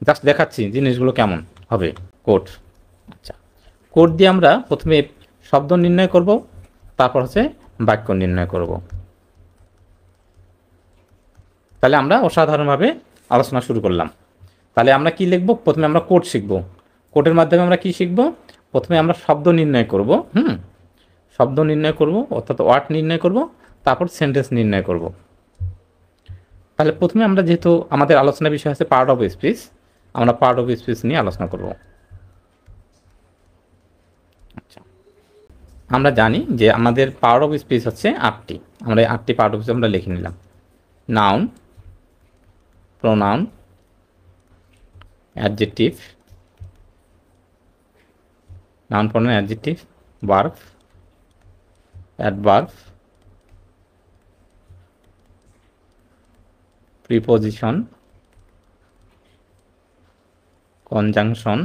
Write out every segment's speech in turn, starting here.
Just দেখাচ্ছি জিনিসগুলো কেমন হবে। কোড, আচ্ছা, কোড দিয়ে আমরা প্রথমে শব্দ নির্ণয় করব, তারপর হচ্ছে বাক্য নির্ণয় করব। তাহলে আমরা অসাধারণভাবে আলোচনা শুরু করলাম। তাহলে আমরা কি লিখব? প্রথমে আমরা কোড শিখব। কোডের মাধ্যমে আমরা কি শিখব? প্রথমে আমরা শব্দ নির্ণয় করব, শব্দ নির্ণয় করব অর্থাৎ ওয়ার্ড নির্ণয় করব, তারপর সেন্টেন্স নির্ণয় করব। তাহলে প্রথমে আমরা যেহেতু আমাদের আলোচনার বিষয় আছে পার্ট অফ স্পিচ, আমরা পার্ট অফ স্পিচ নিয়ে আলোচনা করব। আচ্ছা, আমরা জানি যে আমাদের পার্ট অফ স্পিচ হচ্ছে 8টি। আমরা এই 8টি পার্ট অফ স্পিচ আমরা লিখে নিলাম। Noun, pronoun, adjective, noun pronoun adjective, verb, adverb, preposition, conjunction.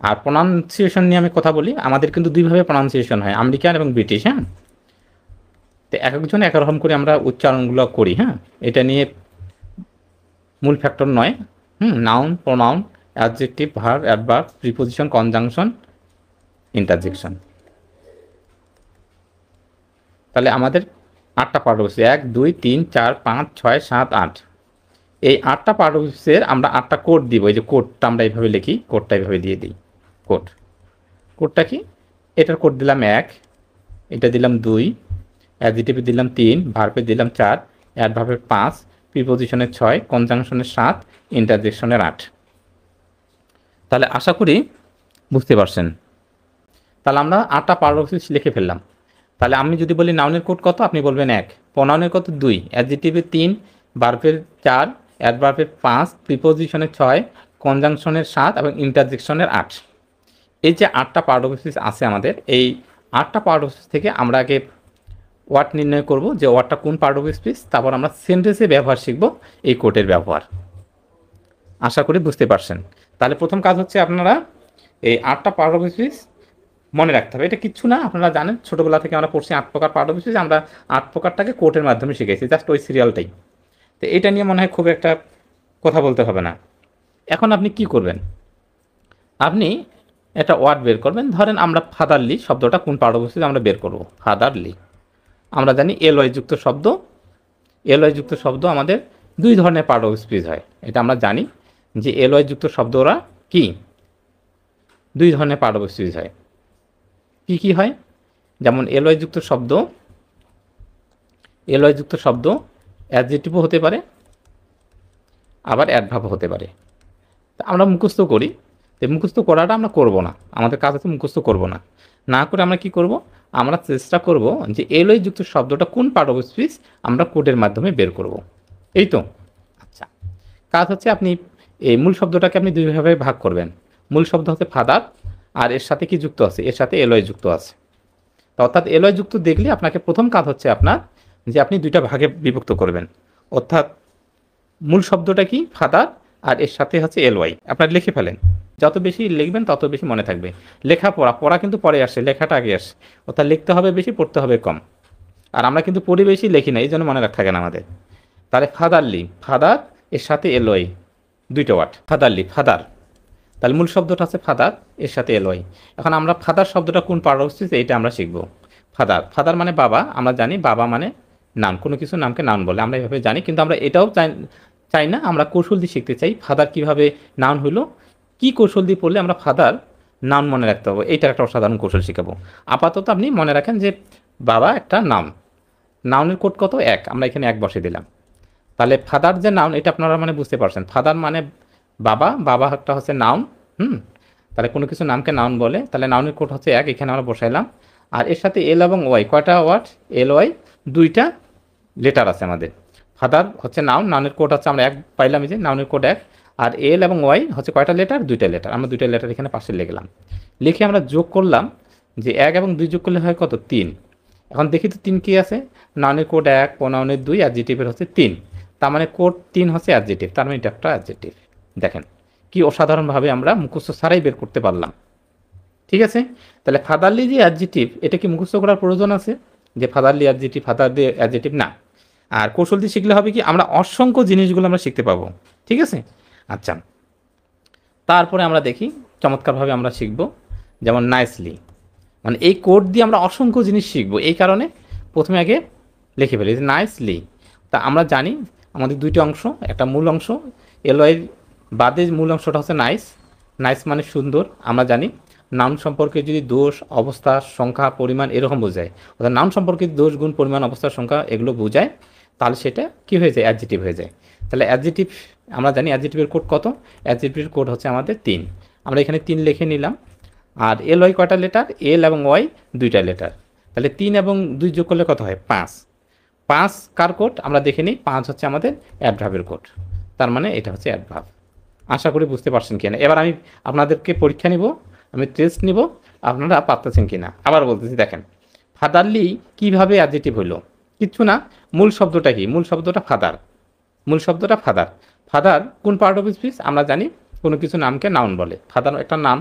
আর প্রোনাউন্সিয়েশন নিয়ে আমি কথা বলি, আমাদের কিন্তু দুইভাবে প্রোনাউন্সিয়েশন হয়, আমেরিকান এবং ব্রিটিশ। হ্যাঁ, তো এক একজন এক রকম করে আমরা উচ্চারণগুলো করি। হ্যাঁ, এটা নিয়ে মূল ফ্যাক্টর নয়। Noun, pronoun, adjective, verb, adverb, preposition, conjunction, interjection. তাহলে আমাদের 8টা পার্ট হচ্ছে 1, 2, 3, 4, 5, 6, 7, 8। এই 8টা পার্ট অফিসের আমরা 8টা কোড দিব। এই যে কোডটা আমরা এইভাবে লিখি, কোডটা এইভাবে দিয়ে দিই। কোড, কোডটা কি? এটার কোড দিলাম 1, এটা দিলাম 2, অ্যাডজেক্টিভে দিলাম 3, ভার্বে দিলাম 4, অ্যাডভার্বের 5, প্রিপোজিশনের 6, কনজাংশনের 7, ইন্টারজেকশনের 8। তাহলে আশা করি বুঝতে পারছেন। তাহলে আমরা 8টা পার্ট অফিস লিখে ফেললাম। তাহলে আমি যদি বলি নাউনের কোড কত, আপনি বলবেন 1, প্রোনাউনের কত 2, অ্যাডজেক্টিভের 3, ভার্বের 4, অ্যাডভার্বের 5, প্রিপোজিশনের 6, কনজাংশনের 7 এবং ইন্টারজেকশনের 8। এই যে 8টা পার্ট অফ স্পিচ আছে আমাদের, এই 8টা পার্ট অফ স্পিচ থেকে আমরা আগে ওয়ার্ড নির্ণয় করব যে ওয়ার্ডটা কোন পার্ট অফ স্পিচ, তারপর আমরা সেন্টেন্সে ব্যবহার শিখব এই কোডের ব্যবহার। আশা করি বুঝতে পারছেন। তাহলে প্রথম কাজ হচ্ছে আপনারা এই 8টা পার্ট অফ স্পিচ মনে রাখতে হবে। এটা কিচ্ছু না, আপনারা জানেন ছোটোবেলা থেকে আমরা পড়ছি 8 প্রকার পার্ট অফ স্পিচ, আমরা 8 প্রকারটাকে কোডের মাধ্যমে শিখেছি, জাস্ট ওই সিরিয়ালটাই। তো এটা নিয়ে মনে হয় খুব একটা কথা বলতে হবে না। এখন আপনি কি করবেন? আপনি একটা ওয়ার্ড বের করবেন। ধরেন আমরা ফাদারলি শব্দটা কোন পার্ট অফ স্পিচ আমরা বের করব। ফাদারলি, আমরা জানি এলওয়াই যুক্ত শব্দ। এলওয়াই যুক্ত শব্দ আমাদের 2 ধরনের পার্ট অফ স্পিচ হয়। এটা আমরা জানি যে এলওয়াই যুক্ত শব্দরা কি 2 ধরনের পার্ট অফ স্পিচ হয়। কি কি হয়? যেমন এলওয়াই যুক্ত শব্দ, এলওয়াই যুক্ত শব্দ অ্যাডজেক্টিভও হতে পারে, আবার অ্যাডভার্ব হতে পারে। তা আমরা মুখস্থ করি, তো মুখস্থ করাটা আমরা করব না, আমাদের কাজ হচ্ছে মুখস্থ করব না। না করে আমরা কি করব? আমরা চেষ্টা করব যে এলওয়াই যুক্ত শব্দটা কোন পার্ট অফ স্পিচ আমরা কোডের মাধ্যমে বের করব। এই তো। আচ্ছা, কাজ হচ্ছে আপনি এই মূল শব্দটাকে আপনি দুইভাবে ভাগ করবেন। মূল শব্দ হচ্ছে ফাদার, আর এর সাথে কি যুক্ত আছে? এর সাথে এলওয়াই যুক্ত আছে। অর্থাৎ এলওয়াই যুক্ত দেখলে আপনাকে প্রথম কাজ হচ্ছে আপনার যে আপনি 2টা ভাগে বিভক্ত করবেন। অর্থাৎ মূল শব্দটা কি? ফাদার, আর এর সাথে হচ্ছে এলওয়াই। আপনারা লিখে ফেলেন, যত বেশি লিখবেন তত বেশি মনে থাকবে। লেখাপড়া, পড়া কিন্তু পরে আসে, লেখাটা আগে আসে। অর্থাৎ লিখতে হবে বেশি, পড়তে হবে কম। আর আমরা কিন্তু পড়ি বেশি, লিখি না, এই জন্য মনে রাখতে থাকে না আমাদের। তাহলে ফাদারলি, ফাদার এর সাথে এলওয়াই, 2টা ওয়ার্ড। ফাদারলি, ফাদার, তাহলে মূল শব্দটা আছে ফাদার, এর সাথে এলওয়াই। এখন আমরা ফাদার শব্দটা কোন পার্ট অফ স্পিচ এইটা আমরা শিখব। ফাদার, ফাদার মানে বাবা, আমরা জানি বাবা মানে নাম, কোনো কিছু নামকে নাম বলে, আমরা এভাবে জানি। কিন্তু আমরা এটাও চাই না, আমরা কৌশল দিয়ে শিখতে চাই ফাদার কিভাবে নাউন হইলো, কি কৌশল দিয়ে পড়লে আমরা ফাদার নাউন মনে রাখতে হবে, এইটার একটা অসাধারণ কৌশল শেখাবো। আপাতত আপনি মনে রাখেন যে বাবা একটা নাউন, নাউনের কোড কত? 1, আমরা এখানে 1 বসে দিলাম। তাহলে ফাদার যে নাউন, এটা আপনারা মানে বুঝতে পারছেন। ফাদার মানে বাবা, বাবা একটা হচ্ছে নাউন। তাহলে কোনো কিছু নামকে নাউন বলে, তাহলে নাউনের কোড হচ্ছে 1, এখানে আমরা বসাইলাম। আর এর সাথে এল এবং ওয়াই, কয়টা ওয়ার্ড? এল ওয়াই, 2টা লেটার আছে আমাদের। ফাদার হচ্ছে নাউন, নাউনের কোড হচ্ছে আমরা 1 পাইলাম, এই যে নাউনের কোড 1। আর এল এবং ওয়াই হচ্ছে কয়টা লেটার? 2টা লেটার। আমরা 2টা লেটার এখানে পাশে লিখলাম। লিখে আমরা যোগ করলাম যে 1 এবং 2 যোগ করলে হয় কত? 3। এখন দেখি তো 3 কি আছে? নাউনের কোড 1, প্রোনাউনের 2, অ্যাডজেক্টিভের হচ্ছে 3। তার মানে কোড 3 হচ্ছে অ্যাডজেক্টিভ, তার মানে এটা একটা অ্যাডজেক্টিভ। দেখেন কি অসাধারণভাবে আমরা মুখস্থ ছাড়াই বের করতে পারলাম। ঠিক আছে? তাহলে ফাদারলি যে অ্যাডজেক্টিভ, এটা কি মুখস্থ করার প্রয়োজন আছে যে ফাদারলি অ্যাডজেক্টিভ, ফাদার দিয়ে অ্যাডজেক্টিভ? না। আর কৌশল দিয়ে শিখলে হবে কি, আমরা অসংখ্য জিনিসগুলো আমরা শিখতে পাবো। ঠিক আছে, আচ্ছা তারপরে আমরা দেখি চমৎকারভাবে আমরা শিখব, যেমন নাইসলি, মানে এই কোড দিয়ে আমরা অসংখ্য জিনিস শিখবো। এই কারণে প্রথমে আগে লিখে ফেলি নাইসলি। তা আমরা জানি আমাদের দুইটি অংশ, একটা মূল অংশ, এলওয়াই বাদে মূল অংশটা হচ্ছে নাইস। নাইস মানে সুন্দর। আমরা জানি নাউন সম্পর্কে যদি দোষ, অবস্থা, সংখ্যা, পরিমাণ এরকম বোঝায়, অর্থাৎ নাউন সম্পর্কে দোষ, গুণ, পরিমাণ, অবস্থা, সংখ্যা এগুলো বোঝায়, তাহলে সেটা কী হয়ে যায়, অ্যাডজেক্টিভ হয়ে যায়। তাহলে অ্যাডজেক্টিভ আমরা জানি অ্যাডজেক্টিভের কোড কত, অ্যাডজেক্টিভের কোড হচ্ছে আমাদের 3। আমরা এখানে 3 লিখে নিলাম। আর এল ওয়াই কয়টা লেটার, এল এবং ওয়াই 2টা লেটার, তাহলে 3 এবং 2 যোগ করলে কত হয়, 5। 5 কার কোড আমরা দেখে নিই, 5 হচ্ছে আমাদের অ্যাডভার্বের কোড। তার মানে এটা হচ্ছে অ্যাডভার্ব। আশা করি বুঝতে পারছেন কিনা। এবার আমি আপনাদেরকে পরীক্ষা নিব, আমি টেস্ট নিব, আপনারা পারতেছেন কিনা। আবার বলতেছি, দেখেন ফাদারলি কিভাবে অ্যাডজেক্টিভ হইল, কিচ্ছু না, মূল শব্দটা কি, মূল শব্দটা ফাদার। মূল শব্দটা ফাদার। ফাদার কোন পার্ট অফ স্পিচ, আমরা জানি কোনো কিছু নামকে নাউন বলে, ফাদার একটা নাম,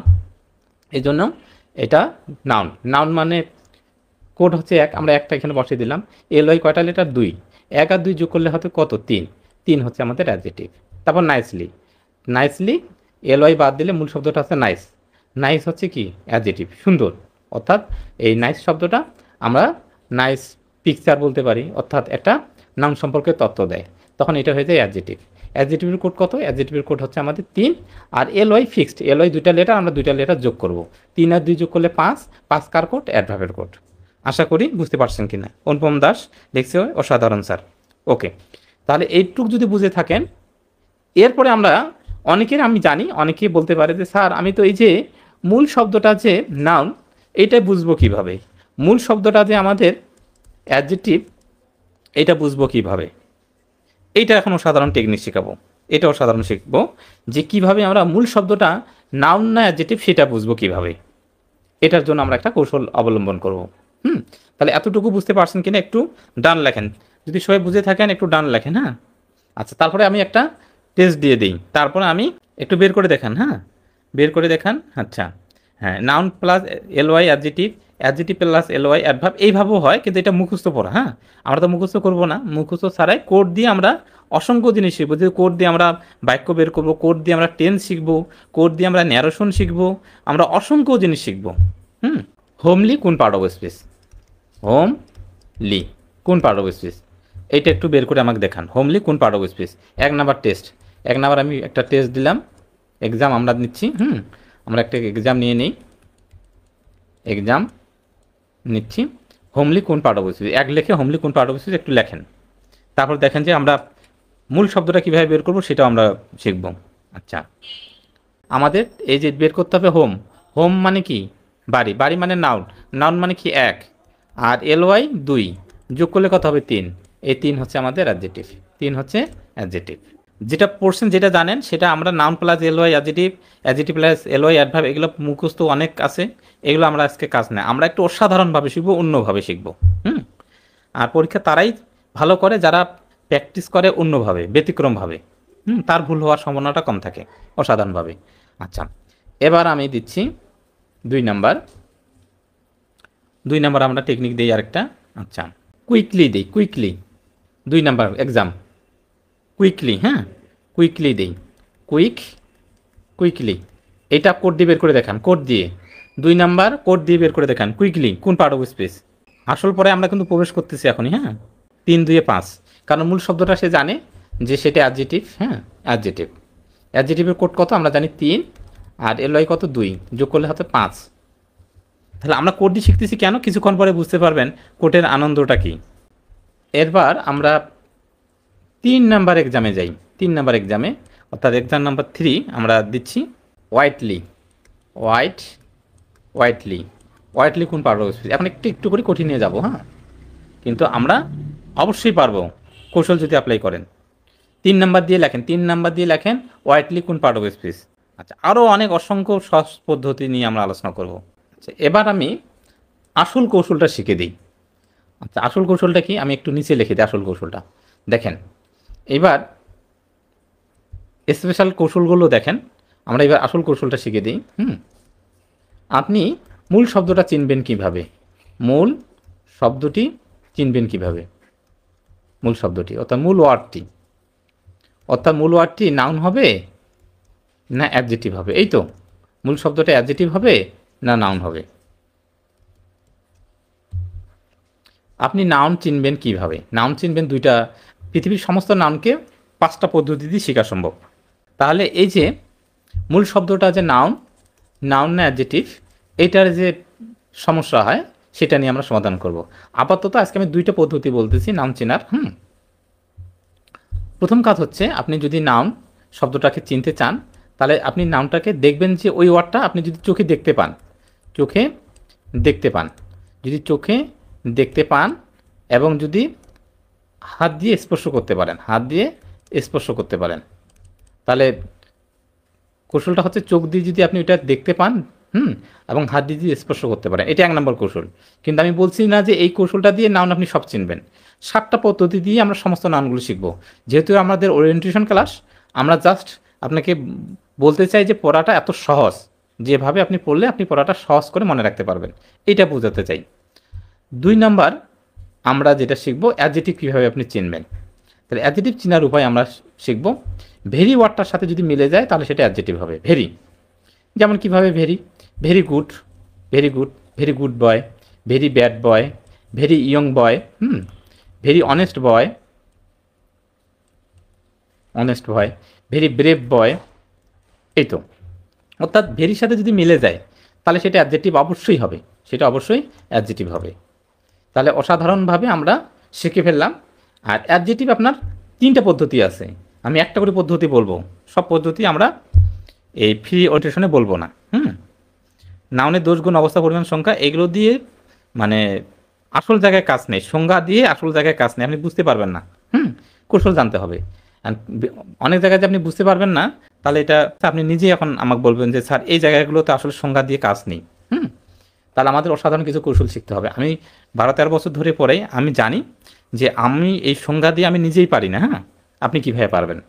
এই জন্য এটা নাউন। নাউন মানে কোড হচ্ছে 1, আমরা একটা এখানে বসিয়ে দিলাম। এল ওয়াই কয়টা লেটার, 2, 1 আর 2 যোগ করলে হয়তো কত, 3। 3 হচ্ছে আমাদের অ্যাডজেক্টিভ। তারপর নাইসলি, নাইসলি এল ওয়াই বাদ দিলে মূল শব্দটা হচ্ছে নাইস। নাইস হচ্ছে কি, অ্যাডজেক্টিভ, সুন্দর। অর্থাৎ এই নাইস শব্দটা আমরা নাইস পিকচার বলতে পারি, অর্থাৎ একটা নাম সম্পর্কে তথ্য দেয়, তখন এটা হয়ে যায় অ্যাডজেক্টিভ। অ্যাডজেক্টিভের কোড কত, অ্যাডজেক্টিভের কোড হচ্ছে আমাদের 3। আর L Y fixed, L Y 2টা লেটার, আমরা 2টা লেটার যোগ করব। 3 আর 2 যোগ করলে 5। 5 কার কোড, অ্যাডভার্বের কোড। আশা করি বুঝতে পারছেন কিনা। অনুপম দাস লিখছে অসাধারণ স্যার। ওকে, তাহলে এইটুক যদি বুঝে থাকেন, এরপরে আমরা অনেকের, আমি জানি অনেকে বলতে পারে যে স্যার আমি তো এই যে মূল শব্দটা যে নাউন, এইটাই বুঝবো কিভাবে, মূল শব্দটা যে আমাদের অ্যাডজেক্টিভ, এটা বুঝবো কিভাবে। এইটা এখন সাধারণ টেকনিক শেখাবো, এটাও সাধারণ শিখবো যে কিভাবে আমরা মূল শব্দটা নাউন না অ্যাডজেক্টিভ সেটা বুঝবো কিভাবে। এটার জন্য আমরা একটা কৌশল অবলম্বন করব। তাহলে এতটুকু বুঝতে পারছেন কিনা, একটু ডান লেখেন, যদি সবাই বুঝে থাকেন একটু ডান লেখেন। হ্যাঁ, আচ্ছা তারপরে আমি একটা টেস্ট দিয়ে দিই, তারপরে আমি একটু বের করে দেখান। হ্যাঁ, বের করে দেখান। আচ্ছা হ্যাঁ, noun plus L Y adjective, adjective plus L Y adverb, এইভাবেও হয়, কিন্তু এটা মুখস্থ পড়া। হ্যাঁ, আমরা তো মুখস্থ করবো না, মুখস্থ ছাড়াই কোড দিয়ে আমরা অসংখ্য জিনিস শিখবো। যে কোড দিয়ে আমরা বাক্য বের করবো, কোড দিয়ে আমরা টেন্স শিখবো, কোড দিয়ে আমরা ন্যারেশন শিখবো, আমরা অসংখ্য জিনিস শিখবো। হোমলি কোন পার্ট অফ স্পিচ, হোমলি কোন পার্ট অফ স্পিচ, এইটা একটু বের করে আমাকে দেখান। হোমলি কোন part of speech, 1 number test. 1 number আমি একটা টেস্ট দিলাম, এক্সাম আমরা নিচ্ছি। আমরা একটা এক্সাম নিয়ে নিই, এক্সাম নিচ্ছি। হোমলি কোন পার্ট অফ স্পিচ, 1 লেখে হোমলি কোন পার্ট অফ স্পিচ একটু লেখেন। তারপর দেখেন যে আমরা মূল শব্দটা কীভাবে বের করবো সেটাও আমরা শিখব। আচ্ছা, আমাদের এই যে বের করতে হবে হোম, হোম মানে কি, বাড়ি, বাড়ি মানে নাউন, নাউন মানে কি 1, আর এল ওয়াই 2 যোগ করলে কত হবে, 3। এই 3 হচ্ছে আমাদের অ্যাডজেক্টিভ, 3 হচ্ছে অ্যাডজেক্টিভ। যেটা পড়ছেন, যেটা জানেন সেটা আমরা noun plus L Y adjective, adjective plus L Y adverb, এগুলো মুখস্থ অনেক আছে, এগুলো আমরা আজকে কাজ নেই, আমরা একটু অসাধারণভাবে শিখবো, অন্যভাবে শিখবো। আর পরীক্ষা তারাই ভালো করে যারা প্র্যাকটিস করে অন্যভাবে, ব্যতিক্রমভাবে। তার ভুল হওয়ার সম্ভাবনাটা কম থাকে অসাধারণভাবে। আচ্ছা, এবার আমি দিচ্ছি 2 নাম্বার। 2 নাম্বার আমরা টেকনিক দিই আরেকটা। আচ্ছা, কুইকলি দিই, কুইকলি 2 নাম্বার এক্সাম, কুইকলি। হ্যাঁ, কুইকলি দিই, কুইকলি। এটা কোড দিয়ে বের করে দেখান, কোড দিয়ে 2 নাম্বার কোড দিয়ে বের করে দেখান। কুইকলি কোন পার্ট অফ স্পিচ, আসল পরে আমরা কিন্তু প্রবেশ করতেছি এখনই। হ্যাঁ, 3 2 5, কারণ মূল শব্দটা সে জানে যে সেটা অ্যাডজেক্টিভ। হ্যাঁ, অ্যাডজেক্টিভ, অ্যাডজেক্টিভের কোড কত আমরা জানি 3, আর এল ওয়াই কত 2 যোগ করলে হয়তো 5। তাহলে আমরা কোড দিয়ে শিখতেছি কেন, কিছুক্ষণ পরে বুঝতে পারবেন কোডের আনন্দটা কি। এরবার আমরা 3 নাম্বার এক্সামে যাই। 3 নাম্বার এক্সামে, অর্থাৎ এক্সাম নাম্বার 3 আমরা দিচ্ছি হোয়াইটলি। হোয়াইটলি কোন পার্ট অফ স্পিচ, এখন একটু করে কঠিন নিয়ে যাবো। হ্যাঁ, কিন্তু আমরা অবশ্যই পারবো কৌশল যদি অ্যাপ্লাই করেন। 3 নাম্বার দিয়ে লেখেন, 3 নাম্বার দিয়ে লেখেন হোয়াইটলি কোন পার্ট অফ স্পিচ। আচ্ছা, আরও অনেক অসংখ্য সহজ পদ্ধতি নিয়ে আমরা আলোচনা করব। আচ্ছা, এবার আমি আসল কৌশলটা শিখে দিই। আচ্ছা, আসল কৌশলটা কি, আমি একটু নিচে লিখে দিই আসল কৌশলটা। দেখেন, এবার স্পেশাল কৌশলগুলো দেখেন, আমরা এবার আসল কৌশলটা শিখে দিই। আপনি মূল শব্দটা চিনবেন কিভাবে, মূল শব্দটি চিনবেন কিভাবে। মূল শব্দটি অর্থাৎ মূল ওয়ার্ডটি নাউন হবে না অ্যাডজেক্টিভ হবে? এই তো, মূল শব্দটা অ্যাডজেক্টিভ হবে না নাউন হবে? আপনি নাউন চিনবেন কিভাবে? নাউন চিনবেন দুইটা, পৃথিবীর সমস্ত নাউনকে 5টা পদ্ধতি দিয়ে শেখা সম্ভব। তাহলে এই যে মূল শব্দটা যে নাউন না অ্যাডজেক্টিভ, এইটার যে সমস্যা হয় সেটা নিয়ে আমরা সমাধান করব। আপাতত আজকে আমি 2টা পদ্ধতি বলতেছি নাউন চেনার। প্রথম কাজ হচ্ছে, আপনি যদি নাউন শব্দটাকে চিনতে চান, তাহলে আপনি নাউনটাকে দেখবেন যে ওই ওয়ার্ডটা আপনি যদি চোখে দেখতে পান, যদি চোখে দেখতে পান এবং যদি হাত দিয়ে স্পর্শ করতে পারেন, তাহলে কৌশলটা হচ্ছে চোখ দিয়ে যদি আপনি ওইটা দেখতে পান এবং হাত দিয়ে যদি স্পর্শ করতে পারেন, এটা 1 নম্বর কৌশল। কিন্তু আমি বলছি না যে এই কৌশলটা দিয়ে নাউন আপনি সব চিনবেন। 7টা পদ্ধতি দিয়ে আমরা সমস্ত নাউনগুলো শিখব। যেহেতু আমাদের ওরিয়েন্টেশন ক্লাস, আমরা জাস্ট আপনাকে বলতে চাই যে পড়াটা এত সহজ, যেভাবে আপনি পড়লে আপনি পড়াটা সহজ করে মনে রাখতে পারবেন, এটা বোঝাতে চাই। 2 নাম্বার আমরা যেটা শিখব, অ্যাডজেক্টিভ কীভাবে আপনি চিনবেন। তাহলে অ্যাডজেক্টিভ চেনার উপায় আমরা শিখব। ভেরি ওয়ার্ডটার সাথে যদি মিলে যায় তাহলে সেটা অ্যাডজেক্টিভ হবে। ভেরি, যেমন কীভাবে very good boy, very bad boy, very young বয়, very honest boy, very brave বয়। এই তো, অর্থাৎ ভেরির সাথে যদি মিলে যায় তাহলে সেটা অ্যাডজেক্টিভ অবশ্যই হবে। তাহলে অসাধারণভাবে আমরা শিখে ফেললাম। আর অ্যাডজেক্টিভ আপনার 3টা পদ্ধতি আছে, আমি একটা করে পদ্ধতি বলবো, সব পদ্ধতি আমরা এই ফ্রি ওরিয়েন্টেশনে বলবো না। নাউনের দোষ, গুণ, অবস্থা, পরিমাণ, সংখ্যা, এগুলো দিয়ে মানে আসল জায়গায় কাজ নেই, সংজ্ঞা দিয়ে আসল জায়গায় কাজ নেই, আপনি বুঝতে পারবেন না। কৌশল জানতে হবে। অনেক জায়গায় যে আপনি বুঝতে পারবেন না, তাহলে এটা আপনি নিজেই এখন আমাকে বলবেন যে স্যার এই জায়গাগুলোতে আসলে সংজ্ঞা দিয়ে কাজ নেই। তাহলে আমাদের অসাধারণ কিছু কৌশল শিখতে হবে। আমি 12-13 বছর ধরে পড়ে আমি জানি যে আমি এই সংজ্ঞা দিয়ে আমি নিজেই পারি না। আপনি কীভাবে পারবেন?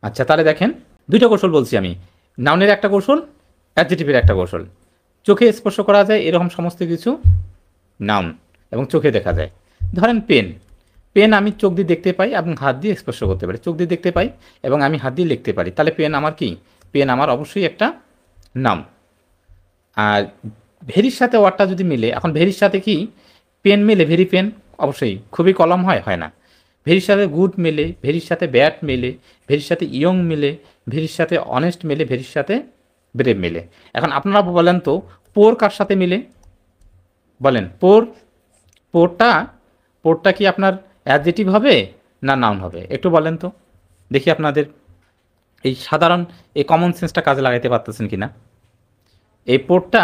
আচ্ছা, তাহলে দেখেন 2টা কৌশল বলছি আমি। নাউনের একটা কৌশল, অ্যাডজেক্টিভের একটা কৌশল। চোখে স্পর্শ করা যায় এরকম সমস্ত কিছু নাউন এবং চোখে দেখা যায়। ধরেন পেন আমি চোখ দিয়ে দেখতে পাই এবং হাত দিয়ে স্পর্শ করতে পারি। চোখ দিয়ে দেখতে পাই এবং আমি হাত দিয়ে লিখতে পারি, তাহলে পেন আমার কি? পেন আমার অবশ্যই একটা নাউন। আর ভেরির সাথে ওয়ার্ডটা যদি মিলে, এখন ভেরির সাথে কি পেন মিলে? ভেরি পেন অবশ্যই, খুবই কলম হয় না। ভেরির সাথে গুড মেলে, ভেরির সাথে ব্যাড মেলে, ভেরির সাথে ইয়ং মেলে, ভেরির সাথে অনেস্ট মেলে, ভেরির সাথে ব্রেভ মেলে। এখন আপনারা বলেন তো পোর কার সাথে মিলে? বলেন, পোরটা কি আপনার অ্যাডজেক্টিভ হবে না নাউন হবে? একটু বলেন তো দেখি, আপনাদের এই সাধারণ এই কমন সেন্সটা কাজে লাগাইতে পারতেছেন কি না। এই পোরটা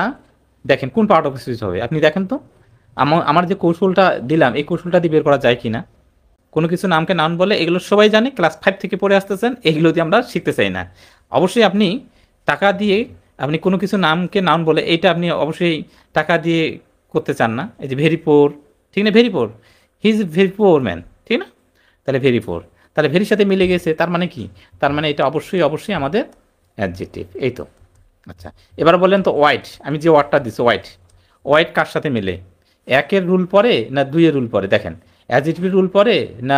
দেখেন কোন পার্ট অফ স্পিচ হবে, আপনি দেখেন তো। আমার যে কৌশলটা দিলাম, এই কৌশলটা দিয়ে বের করা যায় কি না। কোনো কিছু নামকে নাউন বলে, এগুলো সবাই জানে, ক্লাস 5 থেকে পড়ে আসতেছেন, এগুলো দিয়ে আমরা শিখতে চাই না। অবশ্যই আপনি টাকা দিয়ে আপনি কোনো কিছু নামকে নাউন বলে, এইটা আপনি অবশ্যই টাকা দিয়ে করতে চান না। এই যে ভেরি পোর, ঠিক না? Very poor, he is very poor man, ঠিক না? তাহলে ভেরি পোর, তাহলে ভেরির সাথে মিলে গেছে, তার মানে কি? তার মানে এটা অবশ্যই আমাদের অ্যাডজেক্টিভ। এই তো। আচ্ছা, এবার বলেন তো হোয়াইট, আমি যে ওয়ার্ডটা দিচ্ছি হোয়াইট কার সাথে মিলে? 1-এর রুল পরে না 2-এর রুল পরে? দেখেন, অ্যাডজেক্টিভ রুল পরে না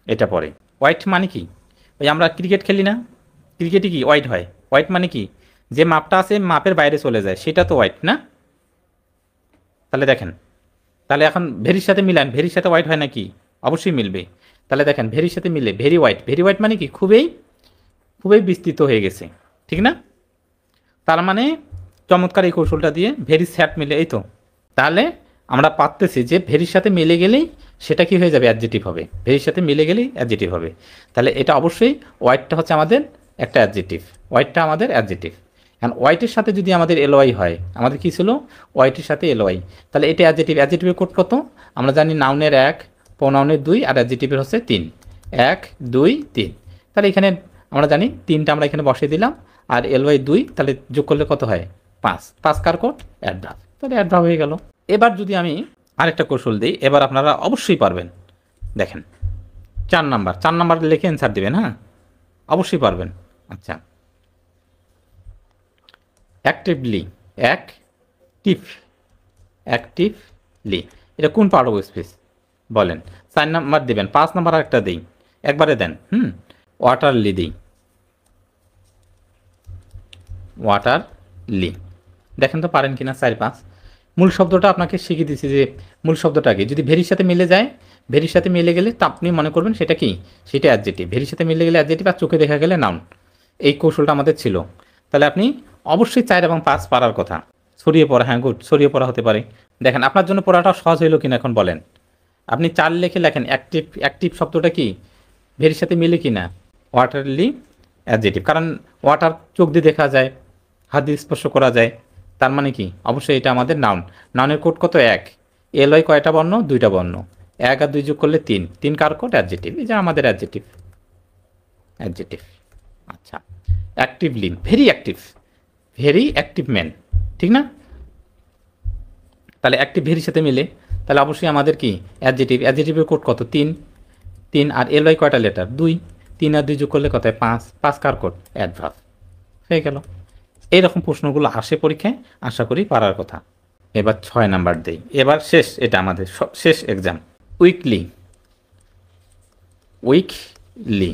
এটা পরে? হোয়াইট মানে কি? ওই আমরা ক্রিকেট খেলি না, ক্রিকেটে কি হোয়াইট হয়? হোয়াইট মানে কি? যে মাপটা আছে মাপের বাইরে চলে যায়, সেটা তো হোয়াইট না? তাহলে দেখেন, তাহলে এখন ভেরির সাথে মিলান, ভেরির সাথে হোয়াইট হয় নাকি? অবশ্যই মিলবে। তাহলে দেখেন, ভেরির সাথে মিলে ভেরি হোয়াইট মানে কি? খুবই বিস্তৃত হয়ে গেছে, ঠিক না? তার মানে চমৎকার এই কৌশলটা দিয়ে ভেরি স্যাড মিলে। এই তো, তাহলে আমরা পারতেছি যে ভেরির সাথে মিলে গেলেই সেটা কি হয়ে যাবে? অ্যাডজেক্টিভ হবে। ভেরির সাথে মিলে গেলেই অ্যাডজেক্টিভ হবে। তাহলে এটা অবশ্যই হোয়াইটটা হচ্ছে আমাদের একটা অ্যাডজেক্টিভ, হোয়াইটটা আমাদের অ্যাডজেক্টিভ। এখন হোয়াইটের সাথে যদি আমাদের এলওয়াই হয়, আমাদের কী ছিল? হোয়াইটের সাথে এলওয়াই, তাহলে এটা অ্যাডজেক্টিভের কোড কত? আমরা জানি নাউনের 1, প্রোনাউনের 2 আর অ্যাডজেক্টিভের হচ্ছে 3। 1, 2, 3। তাহলে এখানে আমরা জানি 3টা আমরা এখানে বসিয়ে দিলাম, আর এলওয়াই 2, তাহলে যোগ করলে কত হয়? 5 কার কোড? অ্যাডভার্ব। তাহলে অ্যাডভার্ব হয়ে গেল। এবার যদি আমি আরেকটা কৌশল দিই, এবার আপনারা অবশ্যই পারবেন। দেখেন 4 নাম্বার লিখে অ্যান্সার দেবেন। অবশ্যই পারবেন। আচ্ছা, অ্যাক্টিভলি, অ্যাক্টিভলি, এটা কোন পার্ট অফ স্পিচ? বলেন। 4 নাম্বার দেবেন, 5 নাম্বার আরেকটা দিই, একবারে দেন। ওয়াটারলি দিই, ওয়াটারলি। দেখেন তো পারেন কিনা 4-5। মূল শব্দটা আপনাকে শিখিয়ে দিচ্ছি যে মূল শব্দটা কি। যদি ভেরির সাথে মিলে যায়, ভেরির সাথে মিলে গেলে তা আপনি মনে করবেন সেটা কি, সেটা অ্যাডজেক্টিভ। ভেরির সাথে মিলে গেলে অ্যাডজেক্টিভ, আর চোখে দেখা গেলে নাউন। এই কৌশলটা আমাদের ছিল। তাহলে আপনি অবশ্যই 4 এবং 5 পারার কথা। ছড়িয়ে পড়া, হ্যাঁ গুড, ছড়িয়ে পড়া হতে পারে। দেখেন আপনার জন্য পড়াটা সহজ হইল কিনা এখন বলেন। আপনি 4 লিখে লেখেন অ্যাক্টিভ, অ্যাক্টিভ শব্দটা কি ভেরির সাথে মিলে কিনা, ওয়াটারলি অ্যাডজেক্টিভ। কারণ ওয়াটার চোখ দিয়ে দেখা যায়, হাত দিয়ে স্পর্শ করা যায়, তার মানে কি অবশ্যই এটা আমাদের নাউন। নাউনের কোড কত? 1। এল হয় কয়টা বর্ণ? 2টা বর্ণ। 1 আর 2 যোগ করলে 3। 3 কার কোড? অ্যাডজেক্টিভ। এই যে আমাদের অ্যাডজেক্টিভ, অ্যাডজেক্টিভ। আচ্ছা, actively, very active, very active man, ঠিক না? তাহলে অ্যাক্টিভ ভেরির সাথে মিলে, তাহলে অবশ্যই আমাদের কি অ্যাডজেক্টিভ। অ্যাডজেক্টিভের কোড কত? 3। 3 আর এল হয় কয়টা লেটার? 2। 3 আর 2 যোগ করলে কত হয়? 5। 5 কার কোড? অ্যাডভার্ব। হয়ে গেল। এইরকম প্রশ্নগুলো আসে পরীক্ষায়, আশা করি পারার কথা। এবার 6 নাম্বার দেই, এবার শেষ, এটা আমাদের শেষ এক্সাম। Weekly, weekly.